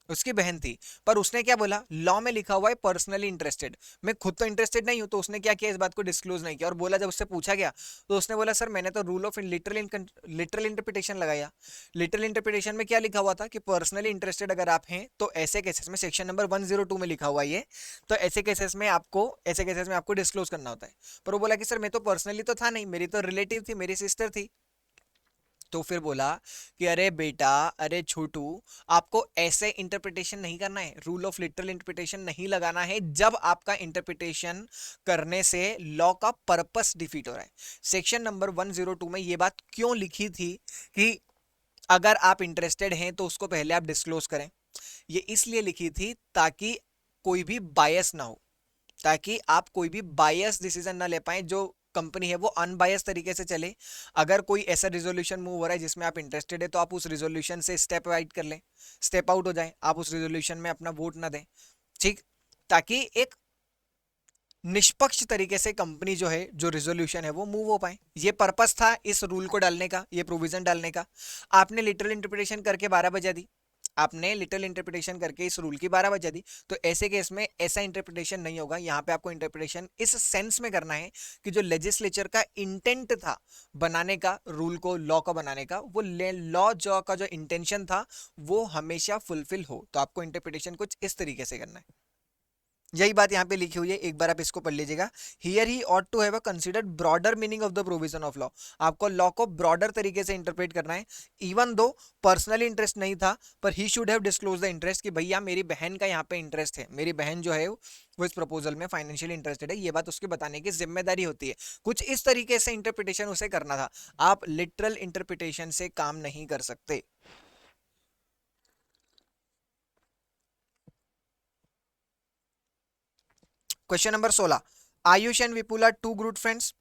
उसकी बहन थी, पर उसने क्या बोला, लॉ में लिखा हुआ है पर्सनली इंटरेस्टेड, मैं खुद तो इंटरेस्टेड नहीं हूं, तो उसने क्या किया, इस बात को डिस्क्लोज नहीं किया। और बोला, जब उससे पूछा गया तो उसने बोला सर मैंने तो रूल ऑफ लिटरल इंटरप्रिटेशन लगाया। लिटरल इंटरप्रिटेशन में क्या लिखा हुआ था कि पर्सनली इंटरेस्टेड अगर आप हैं तो ऐसे केसेस में, सेक्शन नंबर 102 में लिखा हुआ है ये, तो ऐसे केसेस में आपको डिस्क्लोज करना होता है। पर वो बोला कि सर मैं तो पर्सनली तो था नहीं, मेरी तो रिलेटिव थी, मेरी सिस्टर थी। तो फिर बोला कि अरे बेटा, अरे छोटू, आपको ऐसे इंटरप्रिटेशन नहीं करना है, रूल ऑफ लिटरल इंटरप्रिटेशन नहीं लगाना है जब आपका इंटरप्रिटेशन करने से लॉ का पर्पस डिफीट हो रहा है। सेक्शन नंबर 102 में ये बात क्यों लिखी थी कि अगर आप इंटरेस्टेड हैं तो उसको पहले आप डिस्क्लोज करें? ये इसलिए लिखी थी ताकि कोई भी बायस ना हो, ताकि आप कोई भी बायस डिसीजन ना ले पाए, जो कंपनी है वो अनबायस तरीके से चले। अगर कोई ऐसा रिजोल्यूशन मूव हो रहा है जिसमें आप इंटरेस्टेड है तो आप उस रिजोल्यूशन से स्टेप आउट कर लें, स्टेप आउट हो जाए, आप उस रिजोल्यूशन में अपना वोट ना दें, ठीक, ताकि एक निष्पक्ष तरीके से कंपनी जो है, जो रिजोल्यूशन है वो मूव हो पाए। ये पर्पस था इस रूल को डालने का, ये प्रोविजन डालने का। आपने लिटरल इंटरप्रिटेशन करके 12 बजा दी, आपने लिटरल इंटरप्रिटेशन करके इस रूल की 12 बजा दी, तो ऐसे केस में ऐसा इंटरप्रिटेशन नहीं होगा। यहां पे आपको इंटरप्रिटेशन इस सेंस में करना है कि जो लेजिस्लेचर का इंटेंट था बनाने का, रूल को, लॉ को बनाने का, वो लॉ जो का जो इंटेंशन था वो हमेशा फुलफिल हो। तो आपको इंटरप्रिटेशन कुछ इस तरीके से करना है। यही बात यहाँ पे लिखी हुई है, एक बार आप इसको पढ़ लीजिएगा। Here he ought to have a considered broader meaning of the provision of law. आपको लॉ को ब्रॉडर तरीके से इंटरप्रेट करना है। इवन दो पर्सनली इंटरेस्ट नहीं था, पर he should have disclose the interest कि भैया मेरी बहन का यहाँ पे इंटरेस्ट है, मेरी बहन जो है वो इस प्रपोजल में फाइनेंशियली इंटरेस्टेड है, ये बात उसके बताने की जिम्मेदारी होती है। कुछ इस तरीके से इंटरप्रिटेशन उसे करना था। आप लिटरल इंटरप्रिटेशन से काम नहीं कर सकते। Question number 16, Ayush and Vipul are two good friends.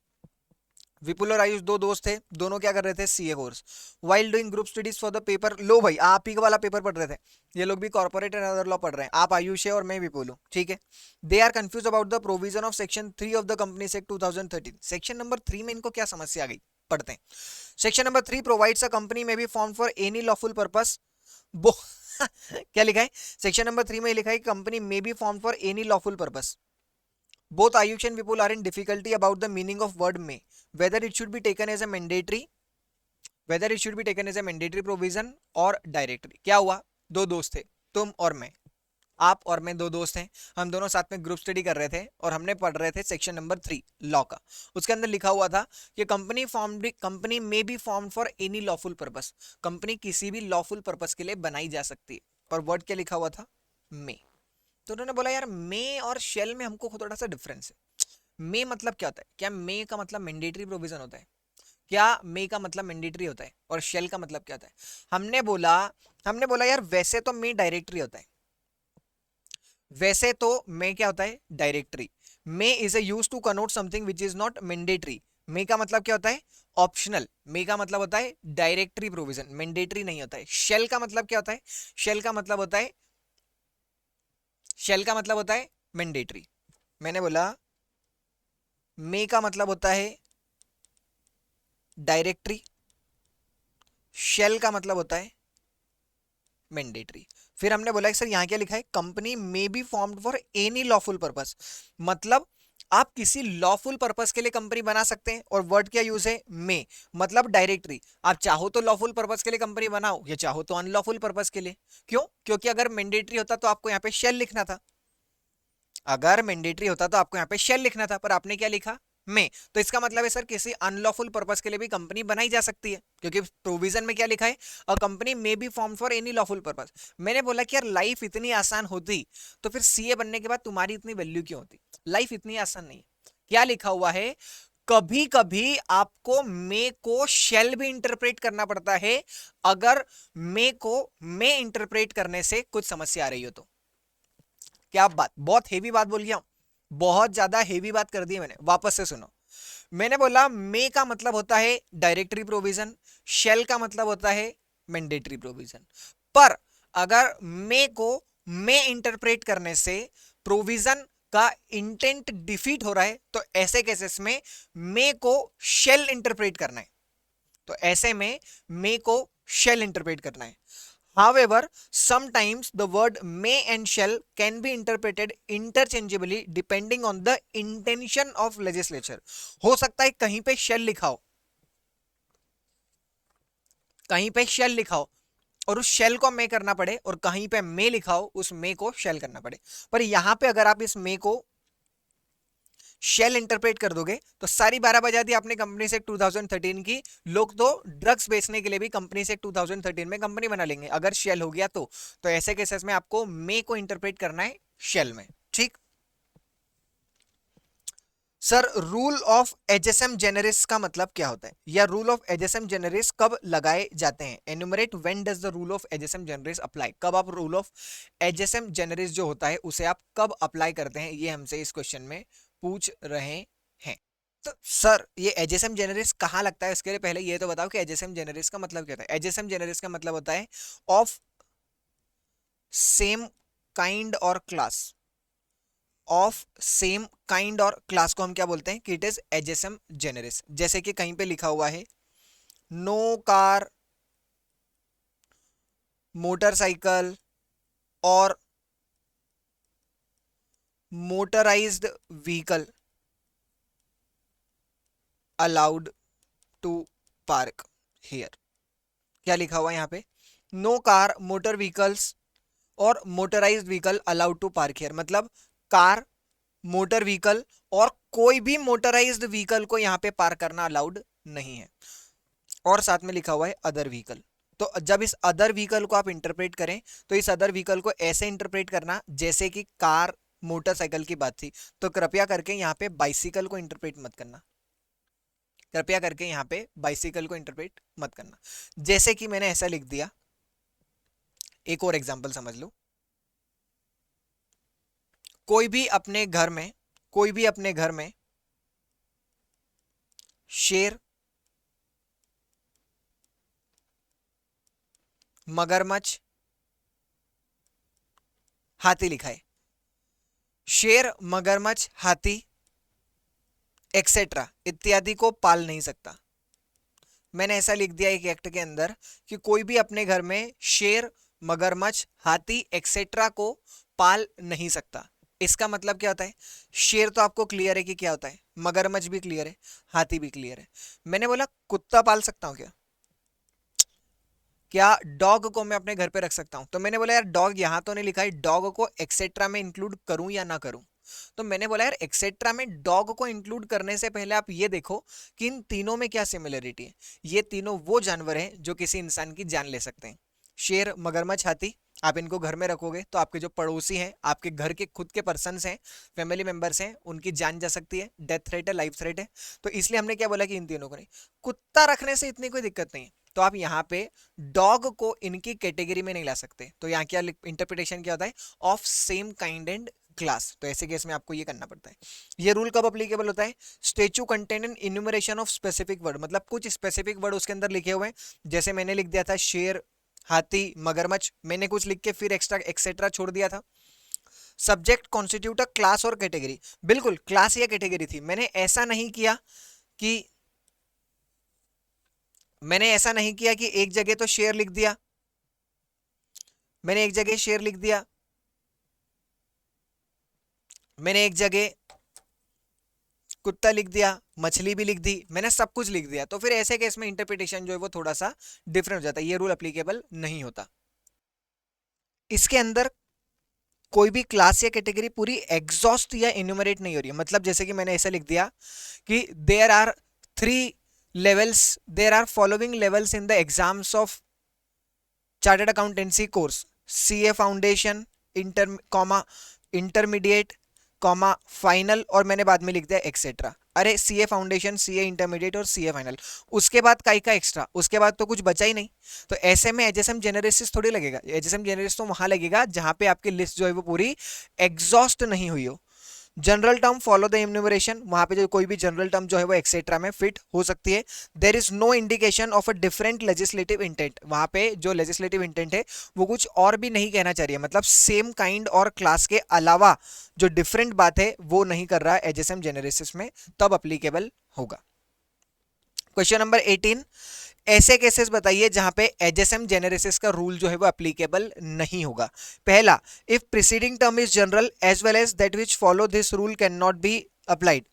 Vipul और आयुष दो दोस्त थे, दोनों क्या कर रहे थे, CA course. While doing group studies for the paper, लो भाई आप ही वाला पेपर पढ़ रहे थे, ये लोग भी कॉर्पोरेट एंड अदर लॉ पढ़ रहे हैं, आप आयुष है और मैं विपुल हूं, ठीक है। They are confuse about the provision of section 3 of the company act 2013। Section number 3 में इनको क्या समस्या आ गई, पढ़ते हैं। Section number 3 provides a company में be form for any lawful purpose. क्या लिखा है सेक्शन नंबर 3 में, लिखा है कंपनी में be form for any lawful purpose. Both Ayush and Vipul are in difficulty about the meaning of word may, whether it should be taken as a mandatory, whether it should be taken as a mandatory provision और directory. क्या हुआ, दो दोस्त थे, तुम और मैं, आप और मैं दो दोस्त हैं, हम दोनों साथ में ग्रुप स्टडी कर रहे थे और हमने पढ़ रहे थे सेक्शन नंबर 3 लॉ का। उसके अंदर लिखा हुआ था कि कंपनी में be form for any lawful purpose, company किसी भी लॉफुल पर्पस के लिए बनाई जा सकती है, पर वर्ड क्या लिखा हुआ था, मे। तो उन्होंने बोला यार मे और शेल में हमको थोड़ा सा डिफरेंस है। मे मतलब क्या होता है, क्या मे का मतलब मैंडेटरी प्रोविजन होता है, क्या मे का मतलब मैंडेटरी होता है, और शेल का मतलब क्या होता है? हमने बोला यार वैसे तो मे डायरेक्टरी होता है, वैसे तो मे क्या होता है, directory. May is use to connote something which is not mandatory. May का मतलब क्या होता है, ऑप्शनल। मे का मतलब होता है डायरेक्टरी प्रोविजन, मैंडेटरी नहीं होता है। शेल का मतलब क्या होता है, शेल का मतलब होता है, शेल का मतलब होता है मैंडेटरी। मैंने बोला मे का मतलब होता है डायरेक्टरी, शेल का मतलब होता है मैंडेटरी। फिर हमने बोला कि सर यहां क्या लिखा है, company may be formed for any lawful purpose, मतलब आप किसी लॉफुल पर्पस के लिए कंपनी बना सकते हैं, और वर्ड क्या यूज है, मे, मतलब डायरेक्टरी। आप चाहो तो लॉफुल पर्पस के लिए कंपनी बनाओ, या चाहो तो अनलॉफुल पर्पस के लिए। क्यों, क्योंकि अगर मैंडेटरी होता तो आपको यहाँ पे शेल लिखना था, अगर मैंडेटरी होता तो आपको यहाँ पे शेल लिखना था, पर आपने क्या लिखा, में। तो इसका मतलब है सर किसी अनलॉफुल पर्पस के लिए भी कंपनी बनाई जा सकती है, क्योंकि प्रोविजन में क्या लिखा है, a company may be form for any lawful purpose. मैंने बोला कि यार लाइफ इतनी आसान होती तो फिर सीए बनने के बाद तुम्हारी इतनी वैल्यू क्यों होती, लाइफ इतनी आसान नहीं है। क्या लिखा हुआ है, कभी कभी आपको मे को शेल भी इंटरप्रेट करना पड़ता है, अगर मे को मे इंटरप्रेट करने से कुछ समस्या आ रही हो तो। क्या बात, बहुत हेवी बात बोल गया हूं, बहुत ज्यादा हेवी बात कर दी मैंने, वापस से सुनो। मैंने बोला मे का मतलब होता है डायरेक्टरी प्रोविजन, शेल का मतलब होता है मैंडेटरी प्रोविजन। पर अगर मे को मे इंटरप्रेट करने से प्रोविजन का इंटेंट डिफीट हो रहा है तो ऐसे केसेस में मे को शेल इंटरप्रेट करना है। तो ऐसे में मे को शेल इंटरप्रेट करना है। However, sometimes the word may and shall can be interpreted interchangeably depending on the intention of legislature. हो सकता है कहीं पे shall लिखा हो, कहीं पे shall लिखा हो और उस shall को may करना पड़े, और कहीं पे may लिखा हो उस may को shall करना पड़े। पर यहां पे अगर आप इस may को शेल इंटरप्रेट कर दोगे तो सारी 12 बजा दी आपने कंपनी से 2013 की। लोग तो ड्रग्स बेचने के लिए भी कंपनी से 2013 में कंपनी बना लेंगे अगर शेल हो गया तो ऐसे केसेस में आपको मे को इंटरप्रेट करना है शेल में। ठीक sir, rule of ejusdem Gennaris का मतलब क्या होता है, या रूल ऑफ एचएसएम जेनेरिस कब लगाए जाते हैं? Enumerate when does the rule of ejusdem generis apply. कब आप रूल ऑफ एचएसएम जेनेरिस जो होता है उसे आप कब अप्लाई करते हैं, ये हमसे इस क्वेश्चन में पूछ रहे हैं। तो सर ये एचएसएम जेनेरिस कहाँ लगता है, इसके लिए पहले ये तो बताओ कि एचएसएम जेनेरिस का मतलब क्या होता है। एचएसएम जेनेरिस का मतलब होता है ऑफ सेम काइंड और क्लास। ऑफ सेम काइंड और क्लास को हम क्या बोलते हैं कि इट इज एचएसएम जेनेरिस। जैसे कि कहीं पे लिखा हुआ है नो कार, मोटरसाइकिल और motorised vehicle allowed to park here. क्या लिखा हुआ है यहाँ पे? नो कार, मोटर व्हीकल्स और motorised vehicle allowed to park here. मतलब कार, मोटर व्हीकल और कोई भी मोटराइज्ड व्हीकल को यहां पे पार्क करना अलाउड नहीं है। और साथ में लिखा हुआ है अदर व्हीकल। तो जब इस अदर व्हीकल को आप इंटरप्रेट करें तो इस अदर व्हीकल को ऐसे इंटरप्रेट करना जैसे कि कार, मोटरसाइकिल की बात थी। तो कृपया करके यहाँ पे बाइसिकल को इंटरप्रेट मत करना, कृपया करके यहाँ पे बाइसिकल को इंटरप्रेट मत करना। जैसे कि मैंने ऐसा लिख दिया, एक और एग्जांपल समझ लो। कोई भी अपने घर में, कोई भी अपने घर में शेर, मगरमच्छ, हाथी लिखा है। शेर, मगरमच्छ, हाथी एक्सेट्रा इत्यादि को पाल नहीं सकता। मैंने ऐसा लिख दिया एक एक्ट के अंदर कि कोई भी अपने घर में शेर, मगरमच्छ, हाथी एक्सेट्रा को पाल नहीं सकता। इसका मतलब क्या होता है? शेर तो आपको क्लियर है कि क्या होता है, मगरमच्छ भी क्लियर है, हाथी भी क्लियर है। मैंने बोला कुत्ता पाल सकता हूं क्या? क्या डॉग को मैं अपने घर पे रख सकता हूं? तो मैंने बोला यार डॉग यहां तो नहीं लिखा है, डॉग को एक्सेट्रा में इंक्लूड करूं या ना करूं? तो मैंने बोला यार एक्सेट्रा में डॉग को इंक्लूड करने से पहले आप ये देखो कि इन तीनों में क्या सिमिलरिटी है। ये तीनों वो जानवर हैं जो किसी इंसान की जान ले सकते हैं। शेर, मगरमच्छ, हाथी, आप इनको घर में रखोगे तो आपके जो पड़ोसी हैं, आपके घर के खुद के पर्सन्स हैं, फैमिली मेंबर्स हैं, उनकी जान जा सकती है, डेथ थ्रेट है, लाइफ थ्रेट है। तो इसलिए हमने क्या बोला कि इन तीनों को नहीं। कुत्ता रखने से इतनी कोई दिक्कत नहीं है, तो आप यहाँ पे डॉग को इनकी कैटेगरी में नहीं ला सकते। तो यहाँ क्या इंटरप्रिटेशन क्या होता है? Of same kind and class. तो ऐसे केस में आपको ये करना पड़ता है। ये रूल कब अप्लीकेबल होता है? Statute contain an enumeration of specific word, मतलब कुछ स्पेसिफिक वर्ड उसके अंदर लिखे हुए हैं। जैसे मैंने लिख दिया था शेर, हाथी, मगरमच्छ, मैंने कुछ लिख के फिर एक्स्ट्रा एक्सेट्रा छोड़ दिया था। सब्जेक्ट कॉन्स्टिट्यूट अ क्लास और कैटेगरी, बिल्कुल क्लास या कैटेगरी थी। मैंने ऐसा नहीं किया कि एक जगह तो शेर लिख दिया, मैंने एक जगह शेर लिख दिया, मैंने एक जगह कुत्ता लिख दिया, मछली भी लिख दी, मैंने सब कुछ लिख दिया। तो फिर ऐसे केस में इंटरप्रिटेशन जो है वो थोड़ा सा डिफरेंट हो जाता है, ये रूल एप्लीकेबल नहीं होता। इसके अंदर कोई भी क्लास या कैटेगरी पूरी एग्जॉस्ट या इन्यूमरेट नहीं हो रही है। मतलब जैसे कि मैंने ऐसा लिख दिया कि there are 3 levels, there are following levels in the exams of chartered accountancy course, CA foundation, intermediate, final, और मैंने बाद में लिख दिया एक्सेट्रा। अरे सीए फाउंडेशन, सीए इंटरमीडिएट और सीए फाइनल, उसके बाद काई का एक्स्ट्रा, उसके बाद तो कुछ बचा ही नहीं। तो ऐसे में एचएसएम जेनेरिसिस थोड़ी लगेगा। एचएसएम जेनेरिसिस तो वहां लगेगा जहां पे आपकी लिस्ट जो है वो पूरी एग्जॉस्ट नहीं हुई हो। General term follow the enumeration, वहां पे जो कोई भी जनरल टर्म जो है वो एक्सेट्रा में फिट हो सकती है. There is no indication of a different legislative intent, वहां पे जो लेजिस्लेटिव इंटेंट है वो कुछ और भी नहीं कहना चाह रही है, मतलब सेम काइंड और क्लास के अलावा जो डिफरेंट बात है वो नहीं कर रहा है एजेसम जेनेरेसिस में, तब अप्लीकेबल होगा. क्वेश्चन नंबर 18, ऐसे केसेस बताइए जहां पे एजेसम जेनेरेसिस का रूल जो है वो एप्लीकेबल नहीं होगा. पहला, if preceding term is general as well as that which follow this rule cannot be applied.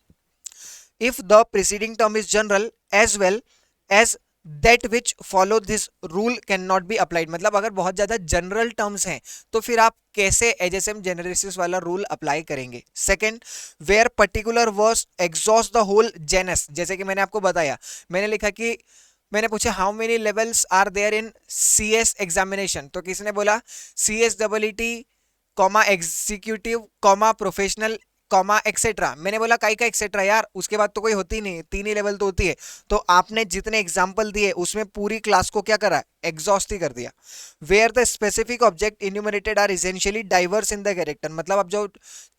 If the preceding term is general as well as that which follow this rule cannot be applied, मतलब अगर बहुत ज्यादा general terms हैं तो फिर आप कैसे एजेसम जेनेरेसिस वाला रूल अप्लाई करेंगे. Second, where particular words exhaust the whole genus, जैसे कि मैंने आपको बताया, मैंने लिखा कि मैंने पूछा how many levels are there in CS examination, तो किसने बोला CS double ET comma executive comma professional comma etcetera. मैंने बोला काई का एक्सेट्रा यार, उसके बाद तो कोई होती नहीं, तीन ही लेवल तो होती है. तो आपने जितने एग्जाम्पल दिए उसमें पूरी क्लास को क्या करा, एग्जॉस्ट ही कर दिया. Where the specific object enumerated are essentially diverse in the character, मतलब अब जो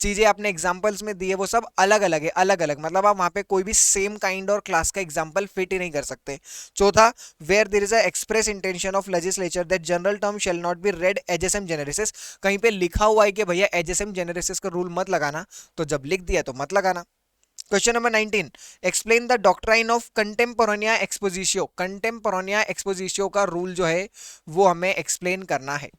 चीजें आपने एग्जाम्पल्स में दी है वो सब अलग अलग है, अलग अलग, मतलब आप वहां पे कोई भी सेम काइंड और क्लास का एग्जाम्पल फिट ही नहीं कर सकते. चौथा, where there is a express intention of legislature that general term shall not be read ejusdem generis, कहीं पे लिखा हुआ है कि भैया एजेसम जेनेरेसिस का रूल मत लगाना, तो जब लिख दिया तो मत लगाना. Question number 19, explain the doctrine of contemporanea expositio, contemporanea expositio का रूल जो है वो हमें एक्सप्लेन करना है.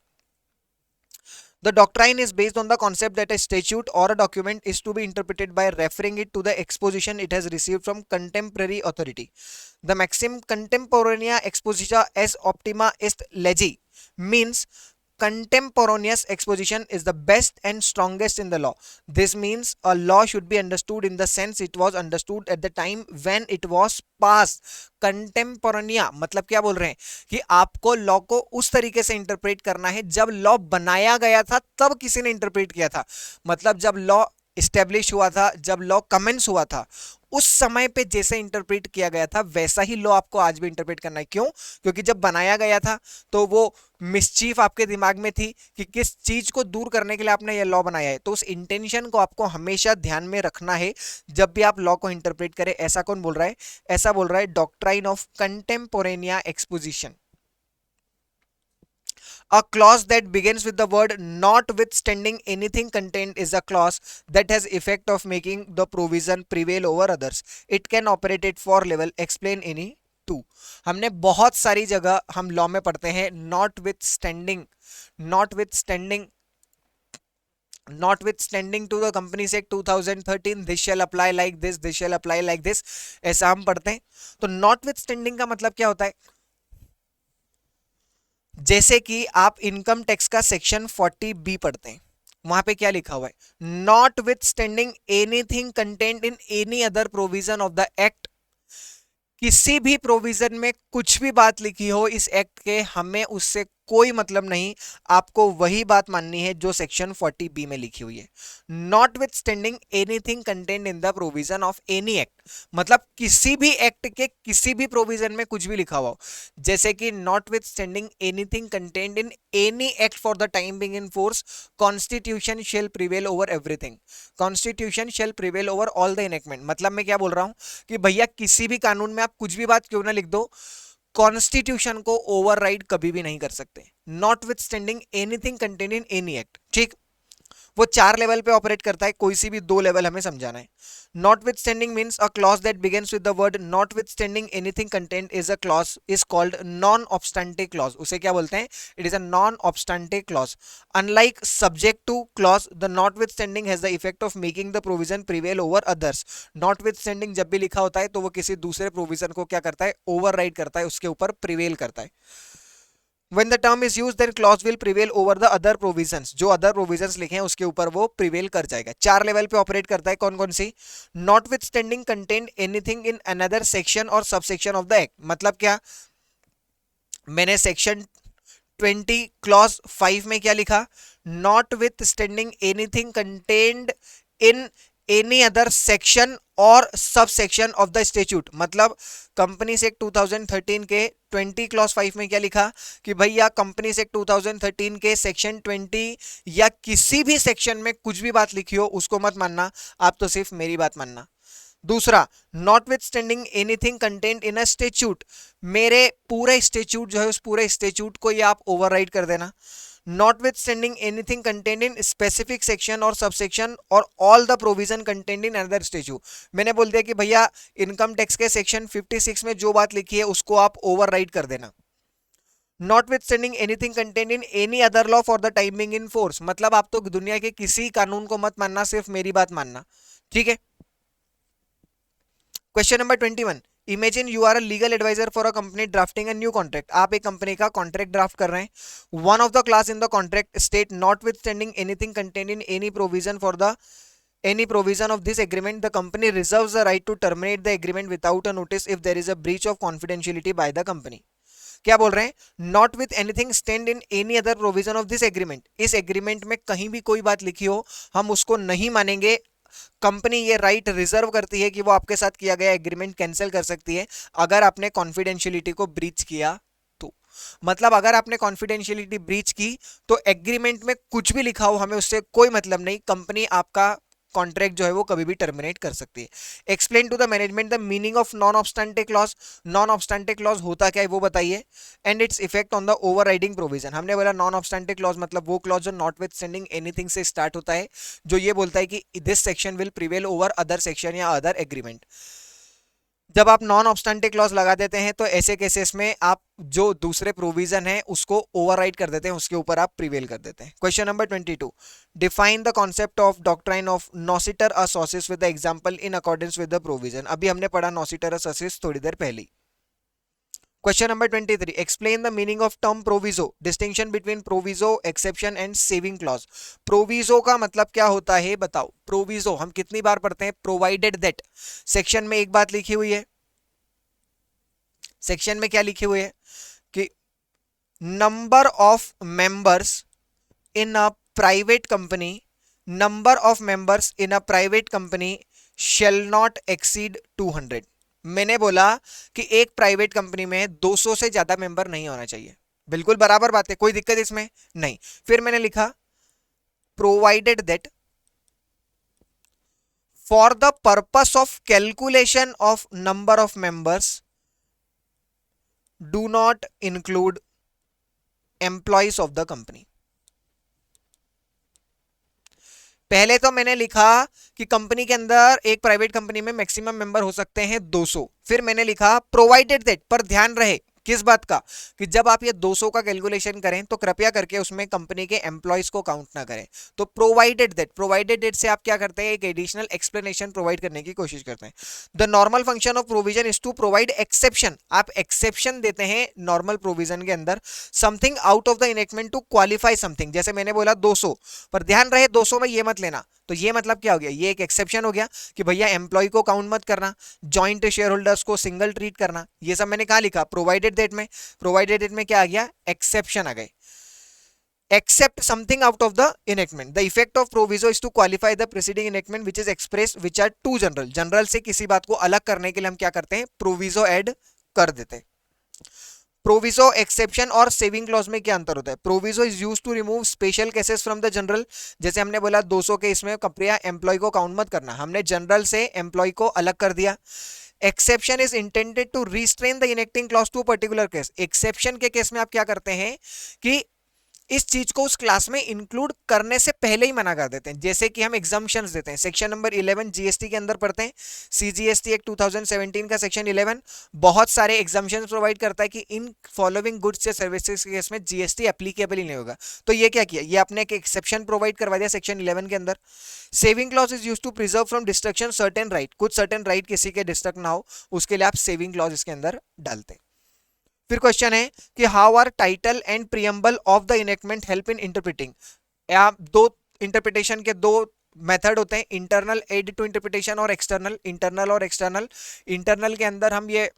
The doctrine is based on the concept that a statute or a document is to be interpreted by referring it to the exposition it has received from contemporary authority. The maxim contemporanea expositia est optima est legi means contemporaneous exposition is the best and strongest in the law. This means a law should be understood in the sense it was understood at the time when it was passed. कंटेम्पोरानिया मतलब क्या बोल रहे हैं कि आपको law को उस तरीके से इंटरप्रेट करना है जब लॉ बनाया गया था तब किसी ने इंटरप्रेट किया था, मतलब जब लॉ इस्टेब्लिश हुआ था, जब लॉ कमेंस हुआ था उस समय पे जैसे इंटरप्रेट किया गया था वैसा ही लॉ आपको आज भी इंटरप्रेट करना है. क्यों? क्योंकि जब बनाया गया था तो वो मिसचीफ आपके दिमाग में थी कि किस चीज को दूर करने के लिए आपने ये लॉ बनाया है, तो उस इंटेंशन को आपको हमेशा ध्यान में रखना है जब भी आप लॉ को इंटरप्रेट करें. ऐसा कौन बोल रहा है? ऐसा बोल रहा है doctrine of contemporanea exposition. A clause that begins with the word notwithstanding anything contained is a clause that has effect of making the provision prevail over others. It can operate it for level. Explain any two. हमने बहुत सारी जगह हम law में पढ़ते हैं notwithstanding, notwithstanding, notwithstanding to the Companies Act 2013 this shall apply like this shall apply like this, ऐसा हम पढ़ते हैं. तो notwithstanding का मतलब क्या होता है? जैसे कि आप इनकम टैक्स का सेक्शन 40B पढ़ते हैं, वहां पे क्या लिखा हुआ है? Notwithstanding anything content in any other provision of the act. किसी भी प्रोविजन में कुछ भी बात लिखी हो इस एक्ट के, हमें उससे कोई मतलब नहीं, आपको वही बात माननी है जो सेक्शन 40B में लिखी हुई है. Notwithstanding anything content in the provision of any act, मतलब किसी भी एक्ट के किसी भी प्रोविजन में कुछ भी लिखा हुआ हो, जैसे कि notwithstanding anything content in any act for the time being in force constitution shall prevail over everything, constitution shall prevail over all the enactment. मतलब मैं क्या बोल रहा हूं कि भैया किसी भी कानून में आप कुछ भी बात क्यों ना लिख दो, कॉन्स्टिट्यूशन को ओवरराइड कभी भी नहीं कर सकते. Not with standing anything contain in any act. ठीक, वो 4 लेवल पे ऑपरेट करता है, कोई सी भी 2 लेवल हमें समझाना है. Notwithstanding means a clause that begins with the word notwithstanding anything content is a clause is called non obstante clause. उसे क्या बोलते हैं? It is a non obstante clause. Unlike subject to clause, the notwithstanding has the effect of making the provision prevail over others. Notwithstanding जब भी लिखा होता है तो वो किसी दूसरे प्रोविजन को क्या करता है? ओवरराइड करता है, उसके ऊपर प्रिवेल करता है. When the term is used, then clause will prevail over the other provisions. जो other provisions लिखे हैं उसके ऊपर वो prevail कर जाएगा. 4 लेवल पे ऑपरेट करता है. कौन कौन सी? Notwithstanding contained anything in another section or subsection of the act. मतलब क्या? मैंने सेक्शन 20 क्लॉज 5 में क्या लिखा? Notwithstanding anything contained in any other section और subsection of the statute. मतलब कंपनीज एक्ट 2013 के 20 क्लॉज 5 में क्या लिखा कि भैया कंपनीज एक्ट 2013 के सेक्शन 20 या किसी भी सेक्शन में कुछ भी बात लिखी हो उसको मत मानना, आप तो सिर्फ मेरी बात मानना। दूसरा, not with standing anything content in a statute, मेरे पूरे स्टेच्यूट जो है उस पूरे स्टेच्यूट को ये आप ओवरराइड कर देना। notwithstanding anything contained in specific section और subsection और all the provision contained in another statute। मैंने बोल दिया कि भैया इनकम टैक्स के सेक्शन 56 में जो बात लिखी है उसको आप ओवरराइड कर देना। notwithstanding anything contained in any other law for the time being in force, मतलब आप तो दुनिया के किसी कानून को मत मानना, सिर्फ मेरी बात मानना, ठीक है। Question number 21, imagine you are a legal adviser for a company drafting a new contract. आप एक कंपनी का कॉन्ट्रैक्ट ड्राफ्ट कर रहे हैं। One of the class in the contract state notwithstanding anything content in any provision for the any provision of this agreement, the company reserves the right to terminate the agreement without a notice if there is a breach of confidentiality by the company। क्या बोल रहे हैं? Not with anything stand in any other provision of this agreement, इस agreement में कहीं भी कोई बात लिखी हो हम उसको नहीं मानेंगे। कंपनी ये राइट रिजर्व करती है कि वो आपके साथ किया गया एग्रीमेंट कैंसिल कर सकती है अगर आपने कॉन्फिडेंशियलिटी को ब्रीच किया तो। मतलब अगर आपने कॉन्फिडेंशियलिटी ब्रीच की तो एग्रीमेंट में कुछ भी लिखा हो हमें उससे कोई मतलब नहीं, कंपनी आपका कॉन्ट्रैक्ट जो है वो कभी भी टर्मिनेट कर सकती है। Explain to the management the meaning of non obstante clause, non obstante clause होता क्या है वो बताइए, and its effect on the overriding provision. हमने बोला नॉन ऑब्स्टेंटे क्लॉज मतलब वो क्लॉज जो नॉट विथ स्टैंडिंग एनीथिंग से स्टार्ट होता है, जो ये बोलता है कि this section will prevail over other section या अदर एग्रीमेंट। जब आप नॉन ऑब्स्टेंटे क्लॉज लगा देते हैं तो ऐसे केसेस में आप जो दूसरे प्रोविजन है उसको ओवरराइड कर देते हैं, उसके ऊपर आप प्रिवेल कर देते हैं। Question number 22, define the concept of doctrine of noscitur a sociis with the example in accordance with the provision. अभी हमने पढ़ा नॉसिटर असोसिस थोड़ी देर पहले। Question number 23, explain the meaning of term proviso, distinction between proviso, exception and saving clause. Proviso का मतलब क्या होता है बताओ। प्रोविजो हम कितनी बार पढ़ते हैं, प्रोवाइडेड दैट, सेक्शन में एक बात लिखी हुई है, सेक्शन में क्या लिखे हुए है कि number of members in a private company, number of members in a private company shall not exceed 200। मैंने बोला कि एक प्राइवेट कंपनी में 200 से ज्यादा मेंबर नहीं होना चाहिए, बिल्कुल बराबर बात है, कोई दिक्कत इसमें नहीं। फिर मैंने लिखा provided that for the purpose of calculation of number of members do not include employees of the company. पहले तो मैंने लिखा कि कंपनी के अंदर एक प्राइवेट कंपनी में मैक्सिमम मेंबर हो सकते हैं 200, फिर मैंने लिखा प्रोवाइडेड दैट, पर ध्यान रहे किस बात का कि जब आप ये 200 का कैलकुलेशन करें तो कृपया करके उसमें कंपनी के एम्प्लॉयज को काउंट ना करें। तो प्रोवाइडेड दैट से आप क्या करते हैं, एक एडिशनल एक्सप्लेनेशन प्रोवाइड करने की कोशिश करते हैं। The normal function of provision is to provide exception, आप एक्सेप्शन देते हैं नॉर्मल प्रोविजन के अंदर something out of the enactment to qualify something. जैसे मैंने बोला 200, पर ध्यान रहे 200 में ये मत लेना, तो ये मतलब क्या हो गया, ये एक एक्सेप्शन हो गया कि भैया एम्प्लॉय को काउंट मत करना, जॉइंट शेयर होल्डर्स को सिंगल ट्रीट करना, ये सब मैंने कहा लिखा प्रोवाइडेड दैट में। प्रोवाइडेड दैट में क्या आ गया, एक्सेप्शन आ गए, except something out of the enactment. The effect of proviso is to qualify the preceding enactment which is express which are to general. General से किसी बात को अलग करने के लिए हम क्या करते हैं, प्रोविजो ऐड कर देते हैं। प्रोविजो, एक्सेप्शन और सेविंग क्लॉज में क्या अंतर होता है। Proviso is used to remove special cases from the general, जैसे हमने बोला 200 के इसमें कंपनियां एम्प्लॉय को काउंट मत करना, हमने जनरल से एम्प्लॉय को अलग कर दिया। Exception is intended to restrain the enacting clause to particular case. Exception के केस में आप क्या करते हैं कि इस चीज को उस क्लास में इंक्लूड करने से पहले ही मना कर देते हैं, जैसे कि हम एग्जाम्पशंस देते हैं। सेक्शन नंबर 11 जीएसटी के अंदर पढ़ते हैं, सीजीएसटी एक्ट 2017 का सेक्शन 11 बहुत सारे एग्जाम्पशंस प्रोवाइड करता है कि इन फॉलोइंग गुड्स या सर्विसेज के केस में जीएसटी एप्लीकेबल ही नहीं होगा। तो ये क्या किया, ये आपने एक एक्सेप्शन प्रोवाइड करवा दिया सेक्शन 11 के अंदर। Saving clause is used to preserve from destruction certain right, कुछ सर्टेन राइट किसी के डिस्ट्रक्ट ना हो उसके लिए आप सेविंग क्लॉज इसके अंदर डालते हैं। फिर क्वेश्चन है कि how are title and preamble of the enactment help in interpreting. आप दो इंटरप्रिटेशन के दो मेथड होते हैं, इंटरनल एड टू इंटरप्रिटेशन और एक्सटर्नल। इंटरनल और एक्सटर्नल, इंटरनल के अंदर हम ये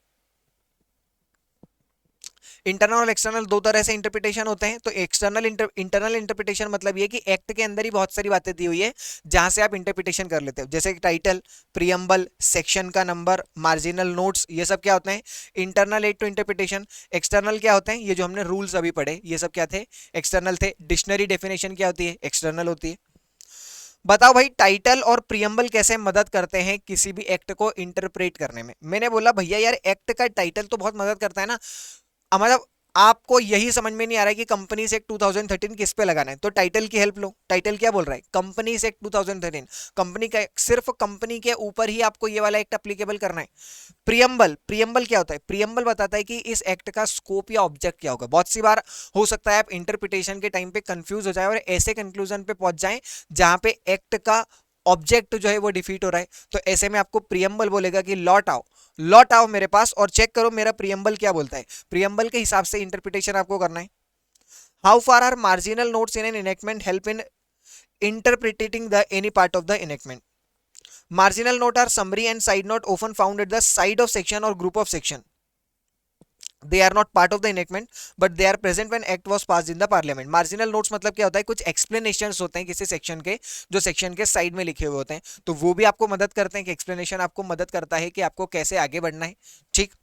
इंटरनल और एक्सटर्नल दो तरह से इंटरप्रिटेशन होते हैं। तो इंटरनल इंटरप्रिटेशन मतलब ये कि एक्ट के अंदर ही बहुत सारी बातें दी हुई है जहां से आप इंटरप्रिटेशन कर लेते हो, जैसे टाइटल, प्रियम्बल, सेक्शन का नंबर, मार्जिनल नोट्स, ये सब क्या होते हैं internal aid to interpretation. External क्या होते हैं, ये जो हमने रूल्स अभी पढ़े ये सब क्या थे, एक्सटर्नल थे। डिक्शनरी डेफिनेशन क्या होती है, एक्सटर्नल होती है। बताओ भाई टाइटल और प्रियम्बल कैसे मदद करते हैं किसी भी एक्ट को इंटरप्रेट करने में। मैंने बोला भैया यार एक्ट का टाइटल तो बहुत मदद करता है ना। मतलब आपको यही समझ में नहीं आ रहा है कि कंपनीज एक्ट 2013 किस पे लगाना है, तो टाइटल की हेल्प लो। टाइटल क्या बोल रहा है, कंपनीज एक्ट 2013, कंपनी का, सिर्फ कंपनी के ऊपर ही आपको ये वाला एक्ट अप्लीकेबल करना है। प्रियम्बल, प्रियम्बल क्या होता है, प्रियम्बल बताता है कि इस एक्ट का स्कोप या ऑब्जेक्ट क्या होगा। बहुत सी बार हो सकता है आप इंटरप्रिटेशन के टाइम पे कंफ्यूज हो जाए और ऐसे कंक्लूजन पे पहुंच जाएं जहां पे एक्ट का ऑब्जेक्ट जो है वो डिफीट हो रहा है। तो ऐसे में आपको प्रियम्बल बोलेगा कि लौट आओ, लौट आओ मेरे पास और चेक करो मेरा प्रियम्बल क्या बोलता है। प्रियम्बल के हिसाब से इंटरप्रिटेशन आपको करना है। How far are marginal notes in an enactment help in interpreting the any part of the enactment. Marginal note are summary and side note often found at the side of section or group of section. They are not part of the enactment but they are present when act was passed in the parliament. Marginal notes मतलब क्या होता है, कुछ explanations होते हैं किसी section के जो सेक्शन के साइड में लिखे हुए होते हैं, तो वो भी आपको मदद करते हैं कि एक्सप्लेनेशन आपको मदद करता है कि आपको कैसे आगे बढ़ना है। ठीक।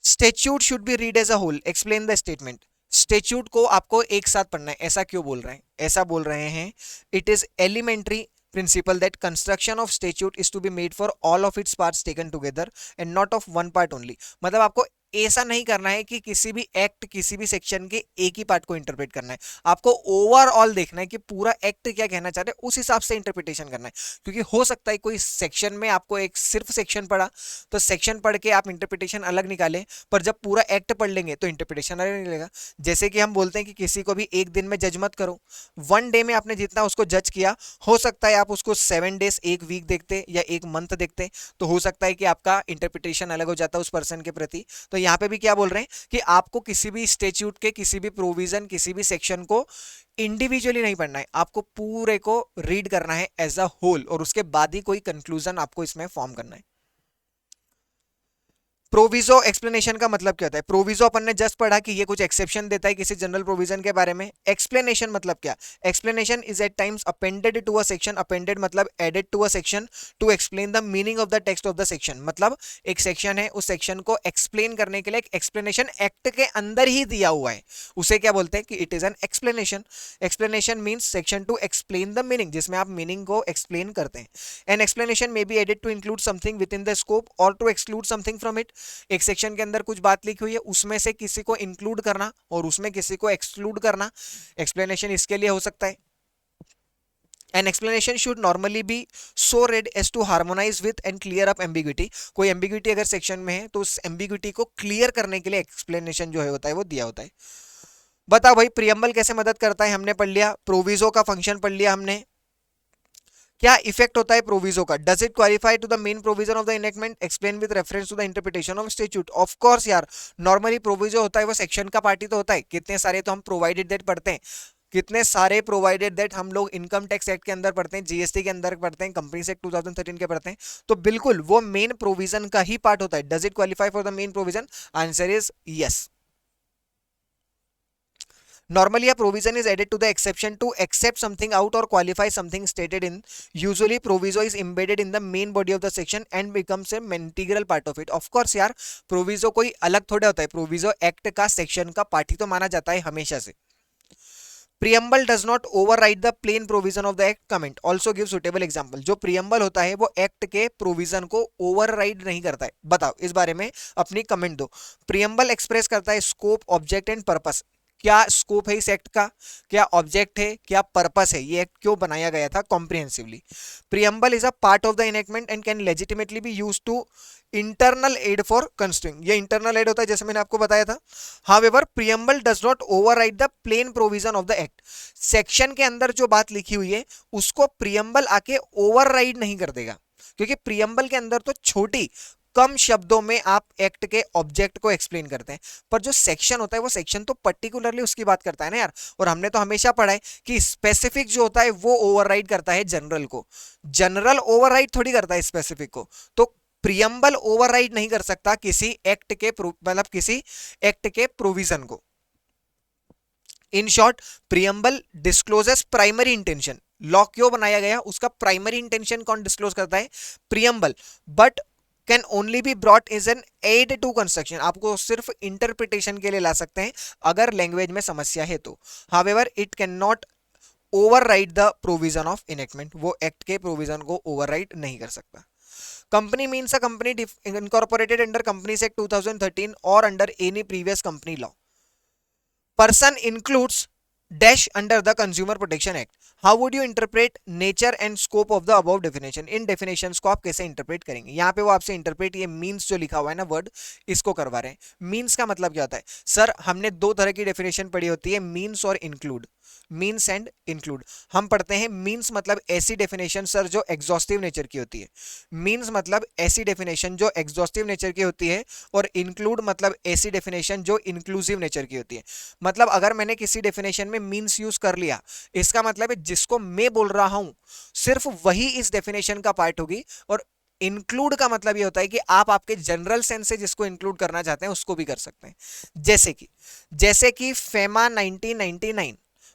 Statute should be read as a whole, explain the statement. Statute को आपको एक साथ पढ़ना है, ऐसा क्यों बोल रहे हैं, ऐसा बोल रहे हैं it is elementary principle that construction of statute is to be made for all of its parts taken together and not of one part only। मतलब आपको ऐसा नहीं करना है कि किसी भी एक्ट किसी भी सेक्शन के एक ही पार्ट को इंटरप्रेट करना है, आपको ओवरऑल देखना है कि पूरा एक्ट क्या कहना चाहते हैं, उस हिसाब से इंटरप्रिटेशन करना है। क्योंकि हो सकता है कोई सेक्शन में आपको एक सिर्फ सेक्शन पढ़ा तो सेक्शन पढ़ के आप इंटरप्रिटेशन अलग निकाले, पर जब पूरा एक्ट पढ़ लेंगे तो इंटरप्रिटेशन अलग निकलेगा। जैसे कि हम बोलते हैं कि किसी को भी एक दिन में जज मत करो, वन डे में आपने जितना उसको जज किया, हो सकता है आप उसको 7 डेज, एक वीक देखते या एक मंथ देखते, तो हो सकता है कि आपका इंटरप्रिटेशन अलग हो जाता है उस पर्सन के प्रति। तो यहाँ पे भी क्या बोल रहे हैं कि आपको किसी भी स्टैट्यूट के किसी भी प्रोविजन किसी भी सेक्शन को इंडिविजुअली नहीं पढ़ना है, आपको पूरे को रीड करना है एज अ होल और उसके बाद ही कोई कंक्लूजन आपको इसमें फॉर्म करना है। प्रोविजो एक्सप्लेनेशन का मतलब क्या होता है, प्रोविजो अपन ने जस्ट पढ़ा कि ये कुछ एक्सेप्शन देता है किसी जनरल प्रोविजन के बारे में। एक्सप्लेनेशन मतलब क्या, explanation is at times appended to a section, appended मतलब added to a section to explain the meaning of the text of the section. मतलब एक सेक्शन है, उस सेक्शन को एक्सप्लेन करने के लिए एक एक्सप्लेनेशन एक्ट के अंदर ही दिया हुआ है, उसे क्या बोलते हैं कि it is an explanation. Explanation means section to explain the meaning, जिसमें आप मीनिंग को एक्सप्लेन करते हैं। An explanation may be added to include something within the scope और to exclude something from it. एक सेक्शन के अंदर कुछ बात लिखी हुई है, उसमें से किसी को इंक्लूड करना और उसमें किसी को एक्सक्लूड करना, एक्सप्लेनेशन इसके लिए हो सकता है। An explanation should normally be so read as to harmonize with and clear up ambiguity। कोई ambiguity अगर सेक्शन में है तो उस ambiguity को क्लियर करने के लिए एक्सप्लेनेशन जो है होता है वो दिया होता है। बताओ भाई प्रियम्बल कैसे मदद करता है, हमने पढ़ लिया। प्रोविजो का फंक्शन पढ़ लिया हमने। क्या इफेक्ट होता है प्रोविजो का, does it qualify to the main provision of the enactment, explain with reference to the interpretation of statute. Of course यार, नॉर्मली प्रोविजो होता है वो सेक्शन का पार्ट ही तो होता है। कितने सारे तो हम प्रोवाइडेड दैट पढ़ते हैं, कितने सारे प्रोवाइडेड दैट हम लोग इनकम टैक्स एक्ट के अंदर पढ़ते हैं, जीएसटी के अंदर पढ़ते हैं, कंपनी एक्ट 2013 के पढ़ते हैं। तो बिल्कुल वो मेन प्रोविजन का ही पार्ट होता है। Does it qualify for the main provision, answer is yes. Normally, a provision is added to the exception to accept something out or qualify something stated in. Usually, proviso is embedded in the main body of the section and becomes a integral part of it. Of course, यार proviso कोई अलग थोड़ा होता है, proviso act का section का part ही तो माना जाता है हमेशा से। Preamble does not override the plain provision of the act. Comment also give suitable example। जो preamble होता है वो एक्ट के प्रोविजन को ओवरराइड नहीं करता है। बताओ इस बारे में अपनी कमेंट दो। preamble एक्सप्रेस करता है स्कोप, ऑब्जेक्ट एंड पर्पस। क्या स्कोप है इस एक्ट का, क्या ऑब्जेक्ट है, क्या पर्पस है, ये एक्ट क्यों बनाया गया था comprehensively. Preamble is a part of the enactment and can legitimately be used to internal aid for construing. ये इंटरनल एड होता है जैसे मैंने आपको बताया था। However preamble does not override the plain provision of the act. Section के अंदर जो बात लिखी हुई है उसको प्रियम्बल आके ओवरराइड नहीं कर देगा, क्योंकि प्रियम्बल के अंदर तो छोटी कम शब्दों में आप एक्ट के ऑब्जेक्ट को एक्सप्लेन करते हैं, पर जो सेक्शन होता है वो सेक्शन तो पर्टिकुलरली उसकी बात करता है ना यार। और हमने तो हमेशा पढ़ा है कि स्पेसिफिक जो होता है वो ओवरराइड करता है जनरल को, जनरल ओवरराइड थोड़ी करता है स्पेसिफिक को। तो प्रियम्बल ओवरराइड नहीं कर सकता किसी एक्ट के मतलब किसी एक्ट के प्रोविजन को। In short, preamble discloses primary intention. Law क्यों बनाया गया, उसका प्राइमरी इंटेंशन कौन डिस्क्लोज करता है, preamble, but can only be brought is an aid to construction. आपको सिर्फ इंटरप्रिटेशन के लिए ला सकते हैं अगर लैंग्वेज में समस्या है तो। However it can not override the provision of enactment, वो एक्ट के प्रोविजन को ओवरराइड नहीं कर सकता। Company means a company incorporated under companies act 2013 और under any previous company law. Person includes dash under the Consumer Protection Act. How would you interpret nature and scope of the above definition? In definitions को आप कैसे interpret करेंगे? यहाँ पे वो आपसे interpret ये means जो लिखा हुआ है ना word, इसको करवा रहे हैं। means का मतलब क्या होता है? सर हमने दो तरह की definition पढ़ी होती है, means और include। मीन्स एंड इंक्लूड हम पढ़ते हैं। मीन्स मतलब ऐसी डेफिनेशन सर जो एग्जॉस्टिव नेचर की होती है, मीन्स मतलब ऐसी डेफिनेशन जो एग्जॉस्टिव नेचर की होती है, और इंक्लूड मतलब ऐसी डेफिनेशन जो इंक्लूसिव नेचर की होती है। मतलब अगर मैंने किसी डेफिनेशन में मीन्स यूज कर लिया, इसका मतलब है जिसको मैं बोल रहा हूं सिर्फ वही इस डेफिनेशन का पार्ट होगी, और इंक्लूड का मतलब ये होता है कि आप आपके जनरल सेंस से जिसको इंक्लूड करना चाहते हैं उसको भी कर सकते हैं। जैसे कि फेमा 1999,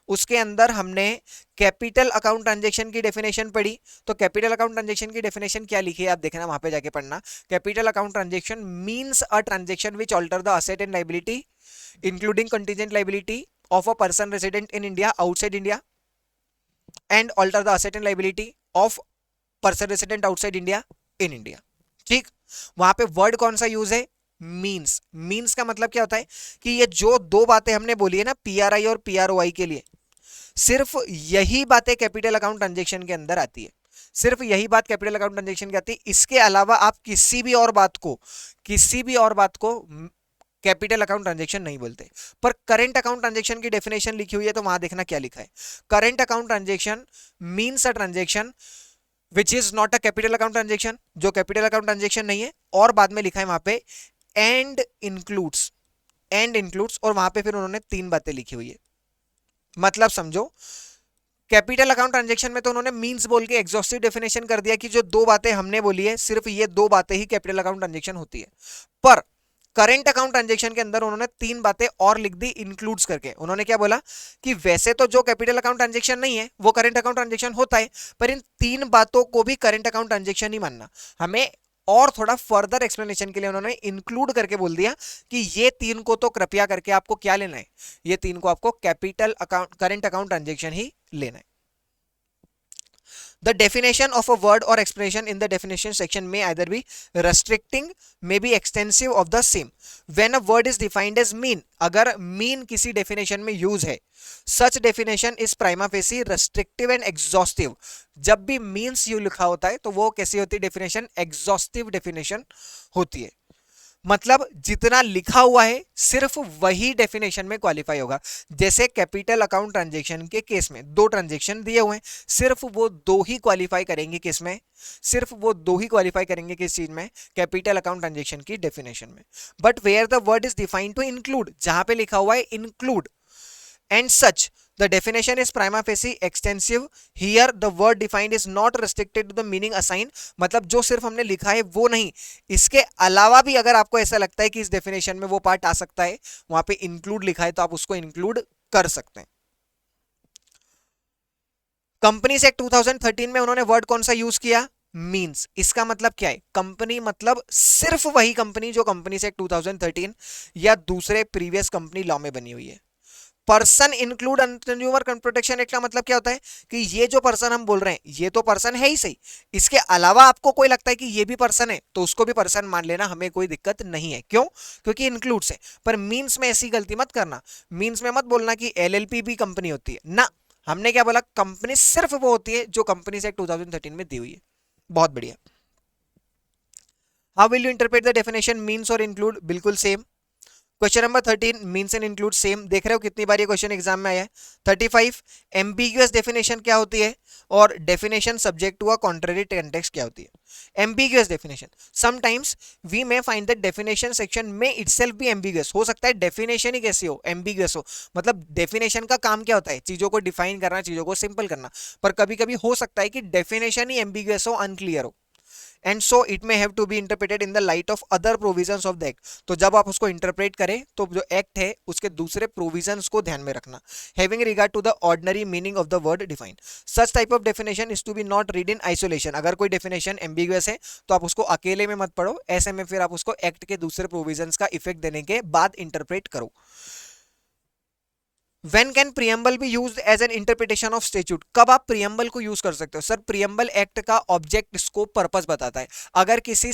उसके अंदर हमने कैपिटल अकाउंट ट्रांजैक्शन की डेफिनेशन पढ़ी। तो कैपिटल अकाउंट ट्रांजैक्शन की डेफिनेशन क्या लिखी है आप देखना, वहां पे जाके पढ़ना। Capital account transaction means a transaction which alter the asset and liability including contingent liability of a person resident in India outside India and alter the asset and liability of person resident outside India in India. ठीक, वहां पे word कौन सा use है, means. Means का मतलब क्या होता है कि ये जो दो बातें हमने बोली है ना पीआरआई और पीआरओआई के लिए, सिर्फ यही बातें कैपिटल अकाउंट ट्रांजैक्शन के अंदर आती है। सिर्फ यही बात कैपिटल अकाउंट ट्रांजैक्शन की आती है। इसके अलावा आप किसी भी और बात को कैपिटल अकाउंट ट्रांजैक्शन नहीं बोलते। पर करंट अकाउंट ट्रांजैक्शन की डेफिनेशन लिखी हुई है, तो वहां देखना क्या लिखा है। Current account transaction means a transaction which is not a capital account transaction, जो कैपिटल अकाउंट ट्रांजैक्शन नहीं है। और बाद में लिखा है वहां पे एंड इंक्लूड्स, और वहां पे फिर उन्होंने तीन बातें लिखी हुई है। मतलब समझो, कैपिटल अकाउंट ट्रांजैक्शन में तो उन्होंने मींस बोल के एग्जॉस्टिव डेफिनेशन कर दिया कि जो दो बातें हमने बोली है सिर्फ ये दो बातें ही कैपिटल अकाउंट ट्रांजैक्शन होती है। पर करंट अकाउंट ट्रांजैक्शन के अंदर उन्होंने तीन बातें और लिख दी इंक्लूड्स करके। उन्होंने क्या बोला कि वैसे तो जो कैपिटल अकाउंट ट्रांजैक्शन नहीं है वो करंट अकाउंट ट्रांजैक्शन होता है, पर इन तीन बातों को भी करंट अकाउंट ट्रांजैक्शन ही मानना। हमें और थोड़ा फर्दर एक्सप्लेनेशन के लिए उन्होंने इंक्लूड करके बोल दिया कि ये तीन को तो कृपया करके आपको क्या लेना है, ये तीन को आपको capital account current account transaction ही लेना है। The definition of a word or expression in the definition section may either be restricting, may be extensive of the same. When a word is defined as mean, अगर mean किसी definition में use है, such definition is prima facie restrictive and exhaustive. जब भी means you लिखा होता है तो वो कैसी होती है definition, exhaustive definition होती है। मतलब जितना लिखा हुआ है सिर्फ वही डेफिनेशन में क्वालिफाई होगा। जैसे कैपिटल अकाउंट ट्रांजैक्शन के केस में दो ट्रांजैक्शन दिए हुए हैं, सिर्फ वो दो ही क्वालिफाई करेंगे किस में, सिर्फ वो दो ही क्वालिफाई करेंगे किस चीज में, कैपिटल अकाउंट ट्रांजैक्शन की डेफिनेशन में। But where the word is defined to include, जहां पे लिखा हुआ है include and such the definition is prima facie extensive, here the word defined is not restricted to the meaning assigned। मतलब जो सिर्फ हमने लिखा है वो नहीं, इसके अलावा भी अगर आपको ऐसा लगता है कि इस डेफिनेशन में वो पार्ट आ सकता है, वहां पे इंक्लूड लिखा है तो आप उसको इंक्लूड कर सकते हैं। कंपनीज एक्ट 2013 में उन्होंने वर्ड कौन सा यूज किया, मीन्स। इसका मतलब क्या है, कंपनी मतलब सिर्फ वही कंपनी जो कंपनीज एक्ट 2013 या दूसरे प्रीवियस कंपनी लॉ में बनी हुई है। Person include consumer protection act का मतलब क्या होता है कि ये जो पर्सन हम बोल रहे हैं ये तो पर्सन है ही सही, इसके अलावा आपको कोई लगता है कि ये भी पर्सन है तो उसको भी पर्सन मान लेना, हमें कोई दिक्कत नहीं है। क्यों, क्योंकि इंक्लूड्स है। पर मींस में ऐसी गलती मत करना, मींस में मत बोलना कि एलएलपी भी कंपनी होती है ना। हमने क्या बोला, कंपनी सिर्फ वो होती है जो कंपनी से 2013 में दी हुई है। बहुत बढ़िया। How will you interpret the definition means और इंक्लूड, बिल्कुल same. Question number 13 means and include same. देख रहे हो कितनी बार ये क्वेश्चन एग्जाम में आया है। 35 एम्बिगुअस डेफिनेशन क्या होती है और definition subject to a contrary context क्या होती है। Ambiguous definition, sometimes we may find that definition section में इटसेल्फ भी एम्बिगुअस हो सकता है। डेफिनेशन ही कैसी हो, एम्बिगुअस हो। मतलब डेफिनेशन का काम क्या होता है, चीजों को डिफाइन करना, चीजों को सिंपल करना। पर कभी कभी हो सकता है कि डेफिनेशन ही एम्बिगुअस हो, अनक्लियर हो। And so it may have to be interpreted in the light of other provisions of the act. तो जब आप उसको इंटरप्रेट करें तो जो एक्ट है उसके दूसरे प्रोविजंस को ध्यान में रखना। Having regard to the ordinary meaning of the word define, such type of definition is to be not read in isolation. अगर कोई डेफिनेशन एम्बिगुअस है तो आप उसको अकेले में मत पढ़ो, ऐसे में फिर आप उसको एक्ट के दूसरे प्रोविजंस का इफेक्ट देने के बाद इंटरप्रेट करो। When can preamble be used as an interpretation of statute? कब आप preamble को यूज कर सकते हो? सर preamble एक्ट का ऑब्जेक्ट स्कोप पर्पस बताता है। अगर किसी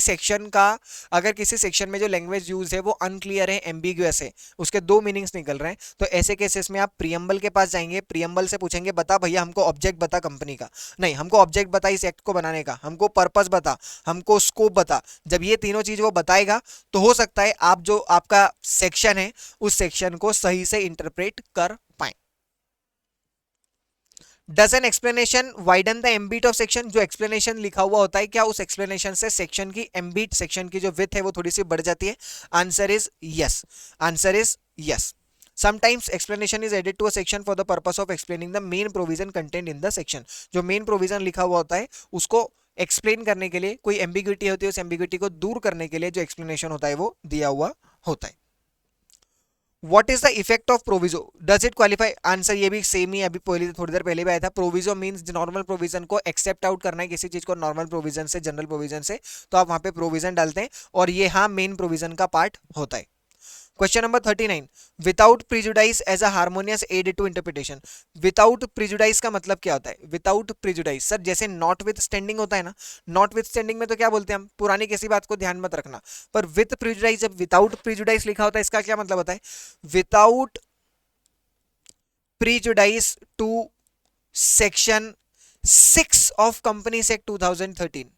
सेक्शन में जो लैंग्वेज यूज है वो अनक्लियर है, एम्बिगुअस है, उसके दो मीनिंग्स निकल रहे हैं, तो ऐसे केसेस में आप preamble के पास जाएंगे, preamble से पूछेंगे बता भैया हमको ऑब्जेक्ट बता कंपनी का, नहीं हमको ऑब्जेक्ट बता इस एक्ट को बनाने का, हमको पर्पस बता, हमको स्कोप बता। जब ये तीनों चीज वो बताएगा तो हो सकता है आप जो आपका सेक्शन है उस सेक्शन को सही से इंटरप्रेट कर पाए। Does an explanation widen the ambit of section? जो एक्सप्लेनेशन लिखा हुआ होता है क्या उस एक्सप्लेनेशन से सेक्शन की एम्बिट, सेक्शन की जो विड्थ है वो थोड़ी सी बढ़ जाती है? Answer is yes, answer is yes. Sometimes explanation is added to a section for the purpose of explaining the main provision contained in the section। जो मेन प्रोविजन लिखा हुआ होता है उसको एक्सप्लेन करने के लिए, कोई एम्बिग्विटी होती है उस एम्बिग्विटी को दूर करने के लिए जो एक्सप्लेनेशन होता है वो दिया हुआ होता है। What is the effect of proviso? Does it qualify? Answer ये भी सेम ही अभी पहले थोड़ी देर पहले भी आया था। प्रोविजो मींस नॉर्मल प्रोविजन को एक्सेप्ट आउट करना है, किसी चीज को नॉर्मल प्रोविजन से, जनरल प्रोविजन से, तो आप वहां पे प्रोविजन डालते हैं और ये हाँ मेन प्रोविजन का पार्ट होता है। Question number 39, without prejudice as a harmonious aid to interpretation. Without prejudice का मतलब क्या होता है? विदाउट प्रिजुडाइस सर जैसे नॉट विथ स्टैंडिंग होता है ना, नॉट विथ स्टैंडिंग में तो क्या बोलते हैं हम, पुरानी किसी बात को ध्यान मत रखना, पर विथ प्रिजुडाइस, जब विदाउट प्रिजुडाइस लिखा होता है इसका क्या मतलब होता है? Without prejudice to section 6 of companies act 2013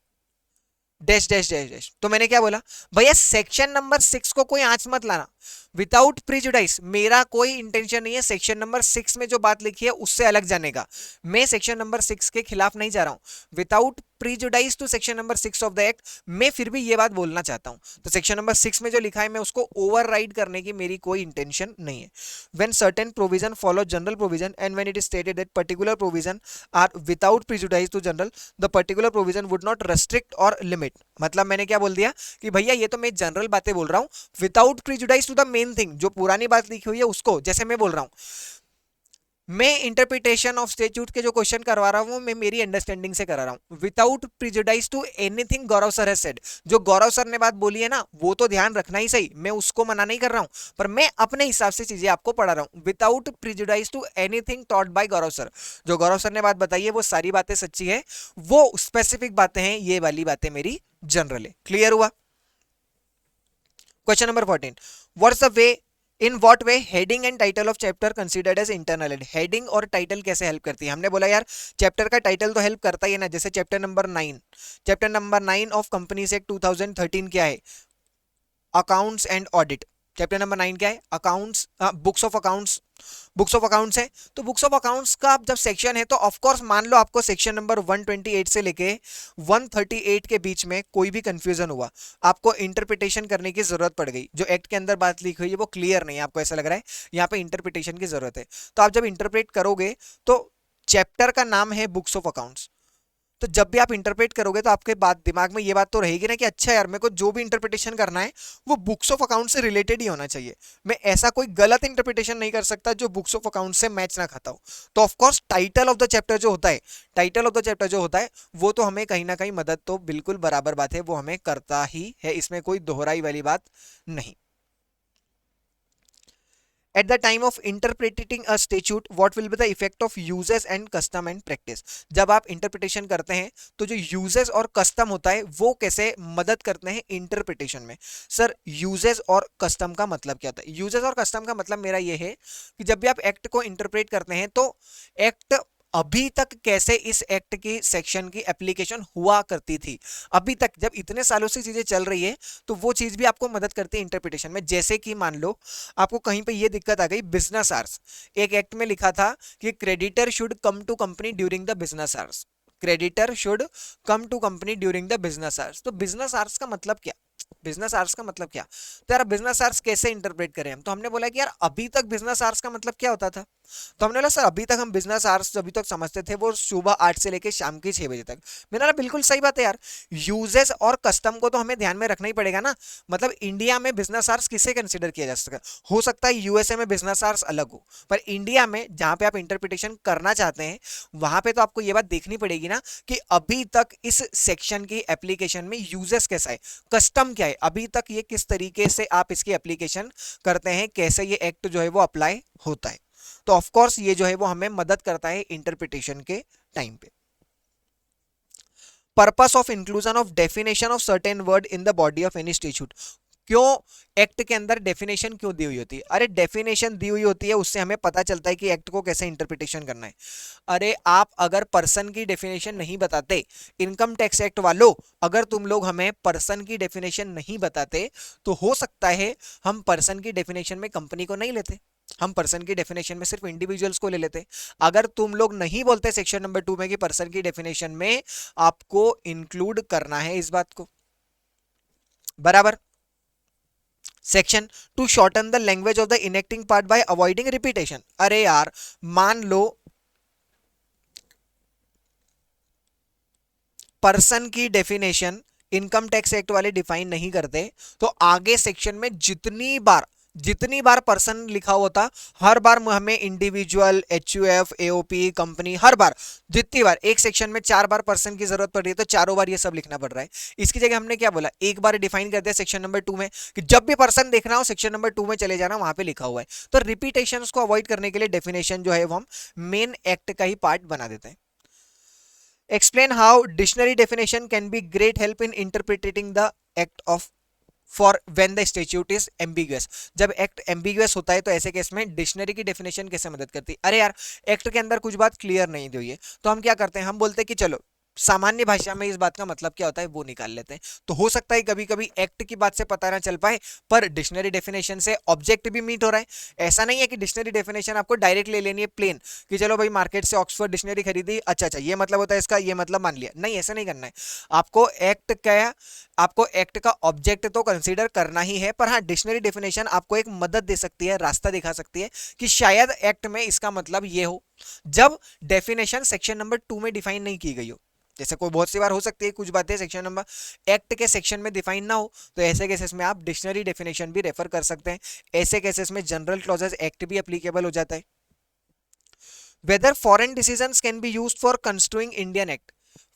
dash dash dash dash. तो मैंने क्या बोला भैया, सेक्शन नंबर 6 को कोई आंच मत लाना। विदाउट प्रिजुडाइस मेरा कोई इंटेंशन नहीं है सेक्शन नंबर 6 में जो बात लिखी है उससे अलग जाने का, मैं सेक्शन नंबर 6 के खिलाफ नहीं जा रहा हूं। Without prejudice to section number 6 of the act, मैं फिर भी ये बात बोलना चाहता हूं, तो सेक्शन नंबर 6 में जो लिखा है मैं उसको ओवरराइड करने की मेरी कोई इंटेंशन नहीं है। When certain provision follow general provision and when it is stated that particular provision are without prejudice to general, the particular provision would not restrict और लिमिट। मतलब मैंने क्या बोल दिया कि भैया ये तो मैं जनरल बातें बोल रहा हूं, without prejudice to the main thing, जो पुरानी बात लिखी हुई है उसको, जैसे मैं बोल रहा हूं, मैं इंटरप्रिटेशन ऑफ स्टेट्यूट के जो क्वेश्चन करवा रहा हूं मैं मेरी अंडरस्टैंडिंग से करा रहा हूं, without prejudice to anything Gaurav sir has said. जो गौरव सर ने बात बोली है ना वो तो ध्यान रखना ही सही, मैं उसको मना नहीं कर रहा हूं, पर मैं अपने हिसाब से चीजें आपको पढ़ा रहा हूं। Without prejudice to anything taught by Gaurav sir, जो गौरव सर ने बात बताई है वो सारी बातें सच्ची है, वो स्पेसिफिक बातें हैं, ये वाली बातें मेरी जनरल है। क्लियर हुआ? Question number 14, what's the way, in what way heading and title of chapter considered as internal aid? Heading और टाइटल कैसे हेल्प करती है? हमने बोला यार चैप्टर का टाइटल तो हेल्प करता ही है ना, जैसे chapter number 9 of companies act 2013 क्या है? Accounts and audit. Chapter number 9 क्या है? Accounts, books of accounts, books of accounts है, तो बुक्स ऑफ अकाउंट्स का जब सेक्शन है तो ऑफ कोर्स मान लो आपको सेक्शन नंबर 128 से लेके 138 के बीच में कोई भी कंफ्यूजन हुआ, आपको इंटरप्रिटेशन करने की जरूरत पड़ गई, जो एक्ट के अंदर बात लिखी हुई है वो क्लियर नहीं है, आपको ऐसा लग रहा है यहाँ पे इंटरप्रिटेशन की जरूरत है, तो आप जब इंटरप्रेट करोगे तो चैप्टर का नाम है बुक्स ऑफ अकाउंट्स, तो जब भी आप इंटरप्रेट करोगे तो आपके बात दिमाग में ये बात तो रहेगी ना कि अच्छा यार मेरे को जो भी इंटरप्रिटेशन करना है वो बुक्स ऑफ अकाउंट से रिलेटेड ही होना चाहिए, मैं ऐसा कोई गलत इंटरप्रिटेशन नहीं कर सकता जो बुक्स ऑफ अकाउंट से मैच ना खाता हो। तो of course title of the chapter जो होता है, टाइटल ऑफ द चैप्टर जो होता है वो तो हमें कहीं ना कहीं मदद तो बिल्कुल बराबर बात है, वो हमें करता ही है, इसमें कोई दोहराई वाली बात नहीं। At the time of interpreting a statute, what will be the effect of uses and custom and practice? जब आप इंटरप्रिटेशन करते हैं तो जो यूजेस और कस्टम होता है वो कैसे मदद करते हैं इंटरप्रिटेशन में? सर यूजेस और कस्टम का मतलब क्या होता है? यूजेस और कस्टम का मतलब मेरा ये है कि जब भी आप एक्ट को इंटरप्रेट करते हैं तो एक्ट अभी तक कैसे इस एक्ट की सेक्शन की एप्लीकेशन हुआ करती थी, अभी तक जब इतने सालों से चीजें चल रही है तो वो चीज भी आपको मदद करती है इंटरप्रिटेशन में। जैसे कि मान लो आपको कहीं पे ये दिक्कत आ गई, बिजनेस आवर्स, एक एक्ट में लिखा था कि creditor should come to company during the business hours, creditor should come to company during the business hours. तो बिजनेस आवर्स का मतलब क्या? बिजनेस आवर्स का मतलब क्या? तो यार बिजनेस आवर्स कैसे इंटरप्रेट करें हम? तो हमने बोला कि यार अभी तक बिजनेस आवर्स का मतलब क्या होता था? तो हमने बोला सर अभी तक हम बिजनेस आवर्स अभी तक समझते थे वो सुबह 8 से लेके शाम के 6 बजे तक। मैंने बोला बिल्कुल सही बात है यार, यूजेस और कस्टम को तो हमें ध्यान में रखना ही पड़ेगा ना। मतलब इंडिया में बिजनेस आवर्स किसे कंसिडर किया जा सकता है, हो सकता है यूएसए में बिजनेस आवर्स अलग हो, पर इंडिया में जहां पे आप इंटरप्रिटेशन करना चाहते हैं वहां पे तो आपको ये बात देखनी पड़ेगी ना कि अभी तक इस सेक्शन की एप्लीकेशन में यूजेस कैसा है, कस्टम क्या है, अभी तक ये किस तरीके से आप इसकी एप्लीकेशन करते हैं, कैसे ये एक्ट जो है वो अप्लाई होता है। तो ऑफ कोर्स ये जो है वो हमें मदद करता है इंटरप्रिटेशन के टाइम पे। Purpose of inclusion of definition of certain word in the body of any statute, क्यों एक्ट के अंदर डेफिनेशन क्यों दी हुई होती है? अरे डेफिनेशन दी हुई होती है उससे हमें पता चलता है कि एक्ट को कैसे इंटरप्रिटेशन करना है। अरे आप अगर पर्सन की डेफिनेशन नहीं बताते, इनकम टैक्स एक्ट वालों, अगर तुम लोग हमें पर्सन की डेफिनेशन नहीं बताते तो हो सकता है हम पर्सन की डेफिनेशन में कंपनी को नहीं लेते, हम पर्सन की डेफिनेशन में सिर्फ इंडिविजुअल्स को ले लेते। अगर तुम लोग नहीं बोलते सेक्शन नंबर 2 में कि पर्सन की डेफिनेशन में आपको इंक्लूड करना है इस बात को, बराबर। Section two shorten the language of the enacting part by avoiding repetition, अरे यार मान लो पर्सन की डेफिनेशन इनकम टैक्स एक्ट वाले डिफाइन नहीं करते तो आगे सेक्शन में जितनी बार पर्सन लिखा होता, हर बार हमें इंडिविजुअल, एचयूएफ, एओपी, कंपनी, हर बार जितनी बार एक सेक्शन में 4 बार पर्सन की जरूरत पड़ रही है तो चारों बार ये सब लिखना पड़ रहा है। इसकी जगह हमने क्या बोला, एक बार डिफाइन कर दिया सेक्शन नंबर 2 में कि जब भी पर्सन देखना हो सेक्शन नंबर 2 में चले जाना, वहां पे लिखा हुआ है। तो रिपीटेशन को अवॉइड करने के लिए डेफिनेशन जो है वो हम मेन एक्ट का ही पार्ट बना देते हैं। Explain how dictionary definition can be great help in interpreting the act of for when the statute is ambiguous, जब एक्ट एम्बिगुअस होता है तो ऐसे केस में डिक्शनरी की डेफिनेशन कैसे मदद करती है? अरे यार एक्ट के अंदर कुछ बात क्लियर नहीं हुई है तो हम क्या करते हैं, हम बोलते हैं कि चलो सामान्य भाषा में इस बात का मतलब क्या होता है वो निकाल लेते हैं। तो हो सकता है कभी कभी एक्ट की बात से पता ना चल पाए पर डिक्शनरी डेफिनेशन से ऑब्जेक्ट भी मीट हो रहा है। ऐसा नहीं है कि डिक्शनरी डेफिनेशन आपको डायरेक्ट ले लेनी है प्लेन कि चलो भाई मार्केट से ऑक्सफोर्ड डिक्शनरी खरीदी, अच्छा अच्छा ये मतलब होता है इसका, ये मतलब मान लिया, नहीं ऐसा नहीं करना है। आपको एक्ट का ऑब्जेक्ट तो कंसीडर करना ही है, पर हाँ डिक्शनरी डेफिनेशन आपको एक मदद दे सकती है, रास्ता दिखा सकती है कि शायद एक्ट में इसका मतलब ये हो जब डेफिनेशन सेक्शन नंबर 2 में डिफाइन नहीं की गई हो। जैसे कोई बहुत सी बार हो सकती है कुछ बातें सेक्शन नंबर एक्ट के सेक्शन में डिफाइन ना हो, तो ऐसे केसेस में आप डिक्शनरी डेफिनेशन भी रेफर कर सकते हैं। ऐसे केसेस में जनरल क्लॉजेस एक्ट भी एप्लीकेबल हो जाता है। Whether foreign decisions can be used for construing Indian act,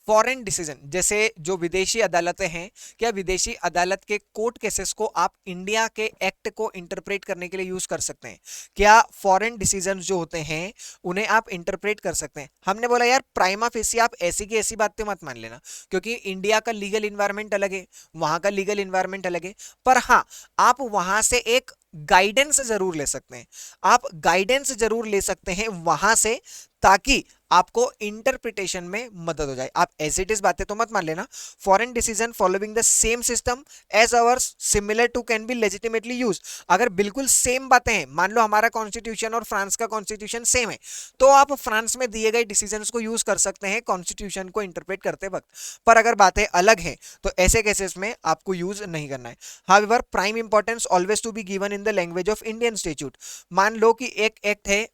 foreign decision जैसे जो विदेशी अदालतें हैं, क्या विदेशी अदालत के कोर्ट केसेस को आप इंडिया के एक्ट को इंटरप्रेट करने के लिए यूज कर सकते हैं? क्या फॉरेन डिसीजन जो होते हैं उन्हें आप इंटरप्रेट कर सकते हैं? हमने बोला यार प्राइमा फेसी आप ऐसी की ऐसी बातें मत मान लेना, क्योंकि इंडिया का लीगल इन्वायरमेंट अलग है, वहां का लीगल इन्वायरमेंट अलग है, पर हाँ आप वहां से एक गाइडेंस जरूर ले सकते हैं, आप गाइडेंस जरूर ले सकते हैं वहां से, ताकि आपको इंटरप्रिटेशन में मदद हो जाए। आप एज इट इज बातें तो मत मान लेना। Foreign decision following the same system as hours similar to can be legitimately use, अगर बिल्कुल सेम बातें हैं, मान लो हमारा कॉन्स्टिट्यूशन और फ्रांस का कॉन्स्टिट्यूशन सेम है, तो आप फ्रांस में दिए गए डिसीजंस को यूज कर सकते हैं कॉन्स्टिट्यूशन को इंटरप्रेट करते वक्त। पर अगर बातें अलग हैं तो ऐसे केसेस में आपको यूज नहीं करना है। However prime importance always to be given in the language of Indian statute. मान लो कि एक एक्ट है,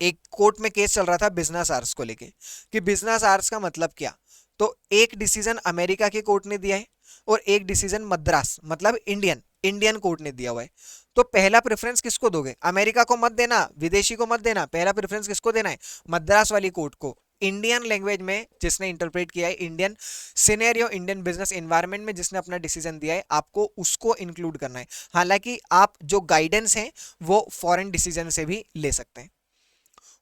एक कोर्ट में केस चल रहा था बिजनेस आवर्स को लेके कि बिजनेस आवर्स का मतलब क्या, तो एक डिसीजन अमेरिका के कोर्ट ने दिया है और एक डिसीजन मद्रास मतलब इंडियन कोर्ट ने दिया हुआ है। तो पहला प्रेफरेंस किसको दोगे? अमेरिका को मत देना, विदेशी को मत देना, पहला प्रेफरेंस किसको देना है? मद्रास वाली कोर्ट को, इंडियन लैंग्वेज में जिसने इंटरप्रेट किया है, Indian scenario, Indian business environment में जिसने अपना डिसीजन दिया है, आपको उसको इंक्लूड करना है। हालांकि आप जो गाइडेंस है वो फॉरेन डिसीजन से भी ले सकते हैं।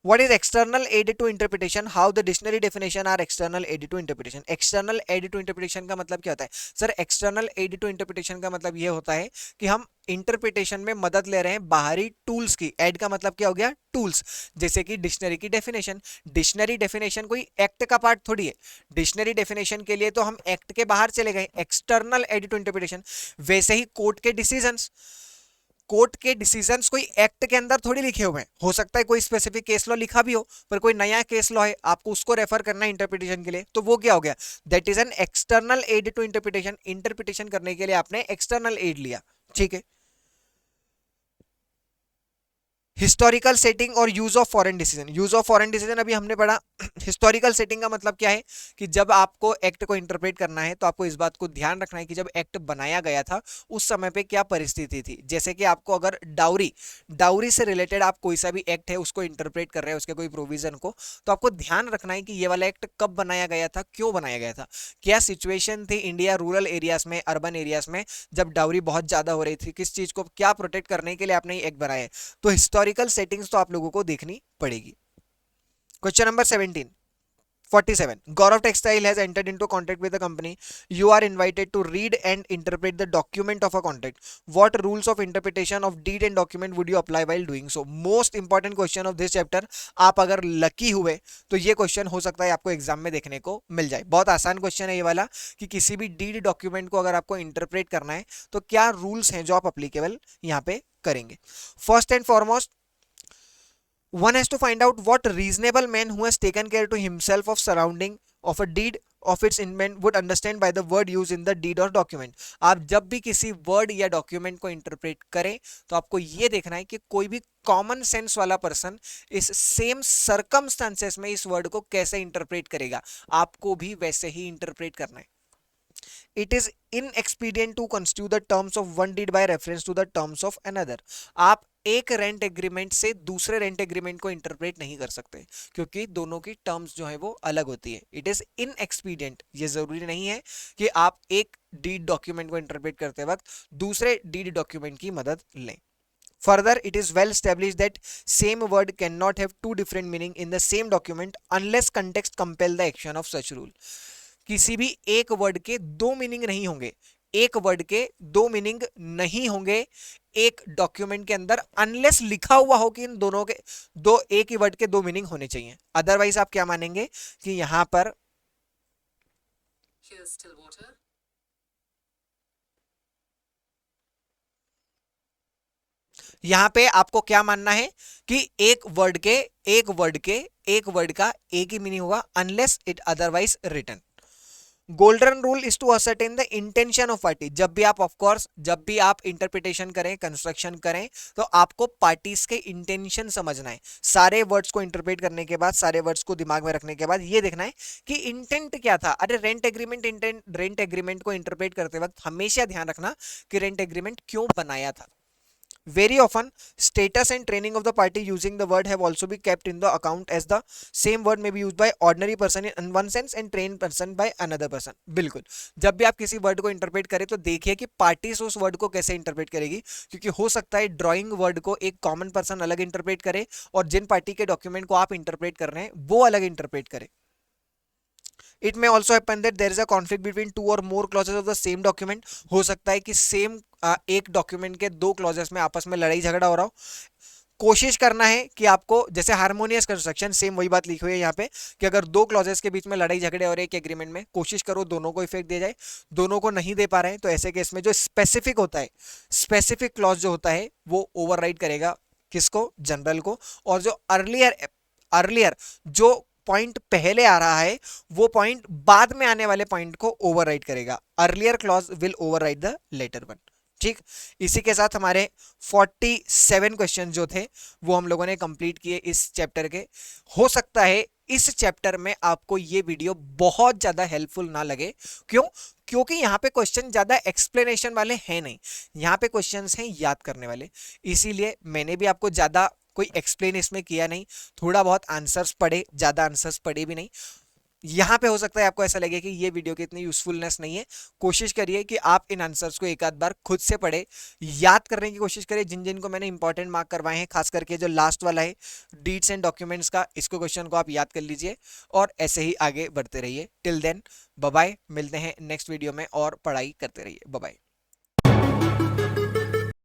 What is external aid to interpretation? How the dictionary definition are external aid to interpretation? External aid to interpretation का मतलब क्या होता है? Sir external aid to interpretation का मतलब ये होता है कि हम इंटरप्रिटेशन में मदद ले रहे हैं बाहरी टूल्स की। एड का मतलब क्या हो गया? टूल्स। जैसे कि डिक्शनरी की डेफिनेशन, डिक्शनरी डेफिनेशन कोई एक्ट का पार्ट थोड़ी है, डिक्शनरी डेफिनेशन के लिए तो हम एक्ट के बाहर चले गए, एक्सटर्नल एड टू इंटरप्रिटेशन। वैसे ही कोर्ट के डिसीजंस, कोर्ट के डिसीजंस कोई एक्ट के अंदर थोड़ी लिखे हुए हैं, हो सकता है कोई स्पेसिफिक केस लॉ लिखा भी हो, पर कोई नया केस लॉ है, आपको उसको रेफर करना है इंटरप्रिटेशन के लिए, तो वो क्या हो गया? That is an external aid to interpretation. Interpretation करने के लिए आपने एक्सटर्नल एड लिया, ठीक है। हिस्टोरिकल सेटिंग और use of foreign decision. Use of foreign decision अभी हमने पढ़ा। हिस्टोरिकल सेटिंग का मतलब क्या है कि जब आपको एक्ट को इंटरप्रेट करना है तो आपको इस बात को ध्यान रखना है कि जब एक्ट बनाया गया था उस समय पे क्या परिस्थिति थी। जैसे कि आपको अगर डाउरी डाउरी से रिलेटेड आप कोई सा भी एक्ट है उसको इंटरप्रेट कर रहे हैं, उसके कोई प्रोविजन को, तो आपको ध्यान रखना है कि ये वाला एक्ट कब बनाया गया था, क्यों बनाया गया था, क्या सिचुएशन थी इंडिया रूरल एरियाज में, अर्बन एरियाज में जब डाउरी बहुत ज्यादा हो रही थी, किस चीज को क्या प्रोटेक्ट करने के लिए आपने ये एक्ट बनाया है। तो हिस्टोरिकल सेटिंग्स तो आप लोगों को देखनी पड़ेगी। Question number 47 Gaurav Textile has entered into contract with the company. You are invited to read and interpret the document of a contract. What rules of interpretation of deed and document would you apply while doing so? Most important question of this chapter. आप अगर lucky हुए तो ये question हो सकता है आपको exam में देखने को मिल जाए। बहुत आसान क्वेश्चन है ये वाला कि किसी भी डीड डॉक्यूमेंट को अगर आपको इंटरप्रेट करना है तो क्या रूल्स हैं जो आप अप्लीकेबल यहाँ पे करेंगे। First and foremost, one has to find out what reasonable man who has taken care to himself of surrounding of a deed of its intent would understand by the word used in the deed or document. आप जब भी किसी word या document को interpret करें तो आपको ये देखना है कि कोई भी कॉमन सेंस वाला पर्सन इस सेम सर्कमस्टांसेस में इस वर्ड को कैसे इंटरप्रेट करेगा, आपको भी वैसे ही इंटरप्रेट करना है। It is inexpedient to construe the terms of one deed by reference to the terms of another. आप एक रेंट एग्रीमेंट से दूसरे रेंट एग्रीमेंट को इंटरप्रेट नहीं कर सकते क्योंकि दोनों की टर्म्स जो है वो अलग होती है। इट इज इनएक्सपीडियंट, ये जरूरी नहीं है कि आप एक डीड डॉक्यूमेंट को इंटरप्रेट करते वक्त दूसरे डीड डॉक्यूमेंट की मदद लें। Further, it is well established that same word cannot have two different meaning in the same document unless context compel the action of such rule. किसी भी एक वर्ड के दो मीनिंग नहीं होंगे, एक वर्ड के दो मीनिंग नहीं होंगे एक डॉक्यूमेंट के अंदर अनलेस लिखा हुआ हो कि इन दोनों के दो एक ही वर्ड के दो मीनिंग होने चाहिए। अदरवाइज आप क्या मानेंगे कि यहां पर यहां पे आपको क्या मानना है कि एक वर्ड का एक ही मीनिंग होगा unless it otherwise written. Golden rule is to ascertain the intention of party. जब भी आप ऑफकोर्स जब भी आप इंटरप्रिटेशन करें, कंस्ट्रक्शन करें, तो आपको पार्टीज के इंटेंशन समझना है। सारे वर्ड्स को इंटरप्रेट करने के बाद, सारे वर्ड्स को दिमाग में रखने के बाद ये देखना है कि इंटेंट क्या था। अरे रेंट एग्रीमेंट को इंटरप्रेट करते वक्त हमेशा ध्यान रखना कि रेंट एग्रीमेंट क्यों बनाया था। Very often, status and training of the party using the word have also been kept in the account as the same word may be used by ordinary person in one sense and trained person by another person. बिल्कुल, जब भी आप किसी word को interpret करें तो देखिए कि पार्टीज उस वर्ड को कैसे इंटरप्रेट करेगी, क्योंकि हो सकता है ड्राइंग वर्ड को एक कॉमन पर्सन अलग इंटरप्रेट करे और जिन पार्टी के डॉक्यूमेंट को आप इंटरप्रेट कर रहे हैं वो अलग इंटरप्रेट करे। It may also happen that there is a conflict between two or more clauses of the same document. हो सकता है कि सेम एक डॉक्यूमेंट के दो क्लॉजेस में आपस में लड़ाई झगड़ा हो रहा हो। कोशिश करना है कि आपको, जैसे हार्मोनियस कंस्ट्रक्शन, सेम वही बात लिखी हुई है यहाँ पे कि अगर दो क्लॉजेस के बीच में लड़ाई झगड़े और एक एग्रीमेंट में, कोशिश करो दोनों को इफेक्ट दिया जाए। दोनों को नहीं दे पा रहे हैं तो ऐसे केस में जो स्पेसिफिक होता है, स्पेसिफिक क्लॉज जो होता है वो ओवरराइड करेगा किसको, जनरल को, और जो अर्लियर जो पॉइंट पहले आ रहा है वो पॉइंट बाद में आने वाले पॉइंट को ओवरराइड करेगा। Earlier clause will override the latter one. ठीक, इसी के साथ हमारे 47 क्वेश्चन जो थे वो हम लोगों ने कंप्लीट किए इस चैप्टर के। हो सकता है इस चैप्टर में आपको ये वीडियो बहुत ज्यादा हेल्पफुल ना लगे। क्यों? क्योंकि यहाँ पे क्वेश्चन ज्यादा एक्सप्लेनेशन वाले हैं नहीं, यहाँ पे क्वेश्चंस हैं याद करने वाले। इसीलिए मैंने भी आपको ज्यादा कोई एक्सप्लेन इसमें किया नहीं, थोड़ा बहुत आंसर्स पढ़े, ज्यादा आंसर्स पढ़े भी नहीं। यहाँ पे हो सकता है आपको ऐसा लगे कि ये वीडियो की इतनी यूजफुलनेस नहीं है। कोशिश करिए कि आप इन आंसर्स को एक आध बार खुद से पढ़े, याद करने की कोशिश करिए। जिन जिन को मैंने इंपॉर्टेंट मार्क करवाए हैं, खास करके जो लास्ट वाला है डीड्स एंड डॉक्यूमेंट्स का, इसको क्वेश्चन को आप याद कर लीजिए और ऐसे ही आगे बढ़ते रहिए। टिल देन बाय बाय, मिलते हैं नेक्स्ट वीडियो में और पढ़ाई करते रहिए। Bye bye.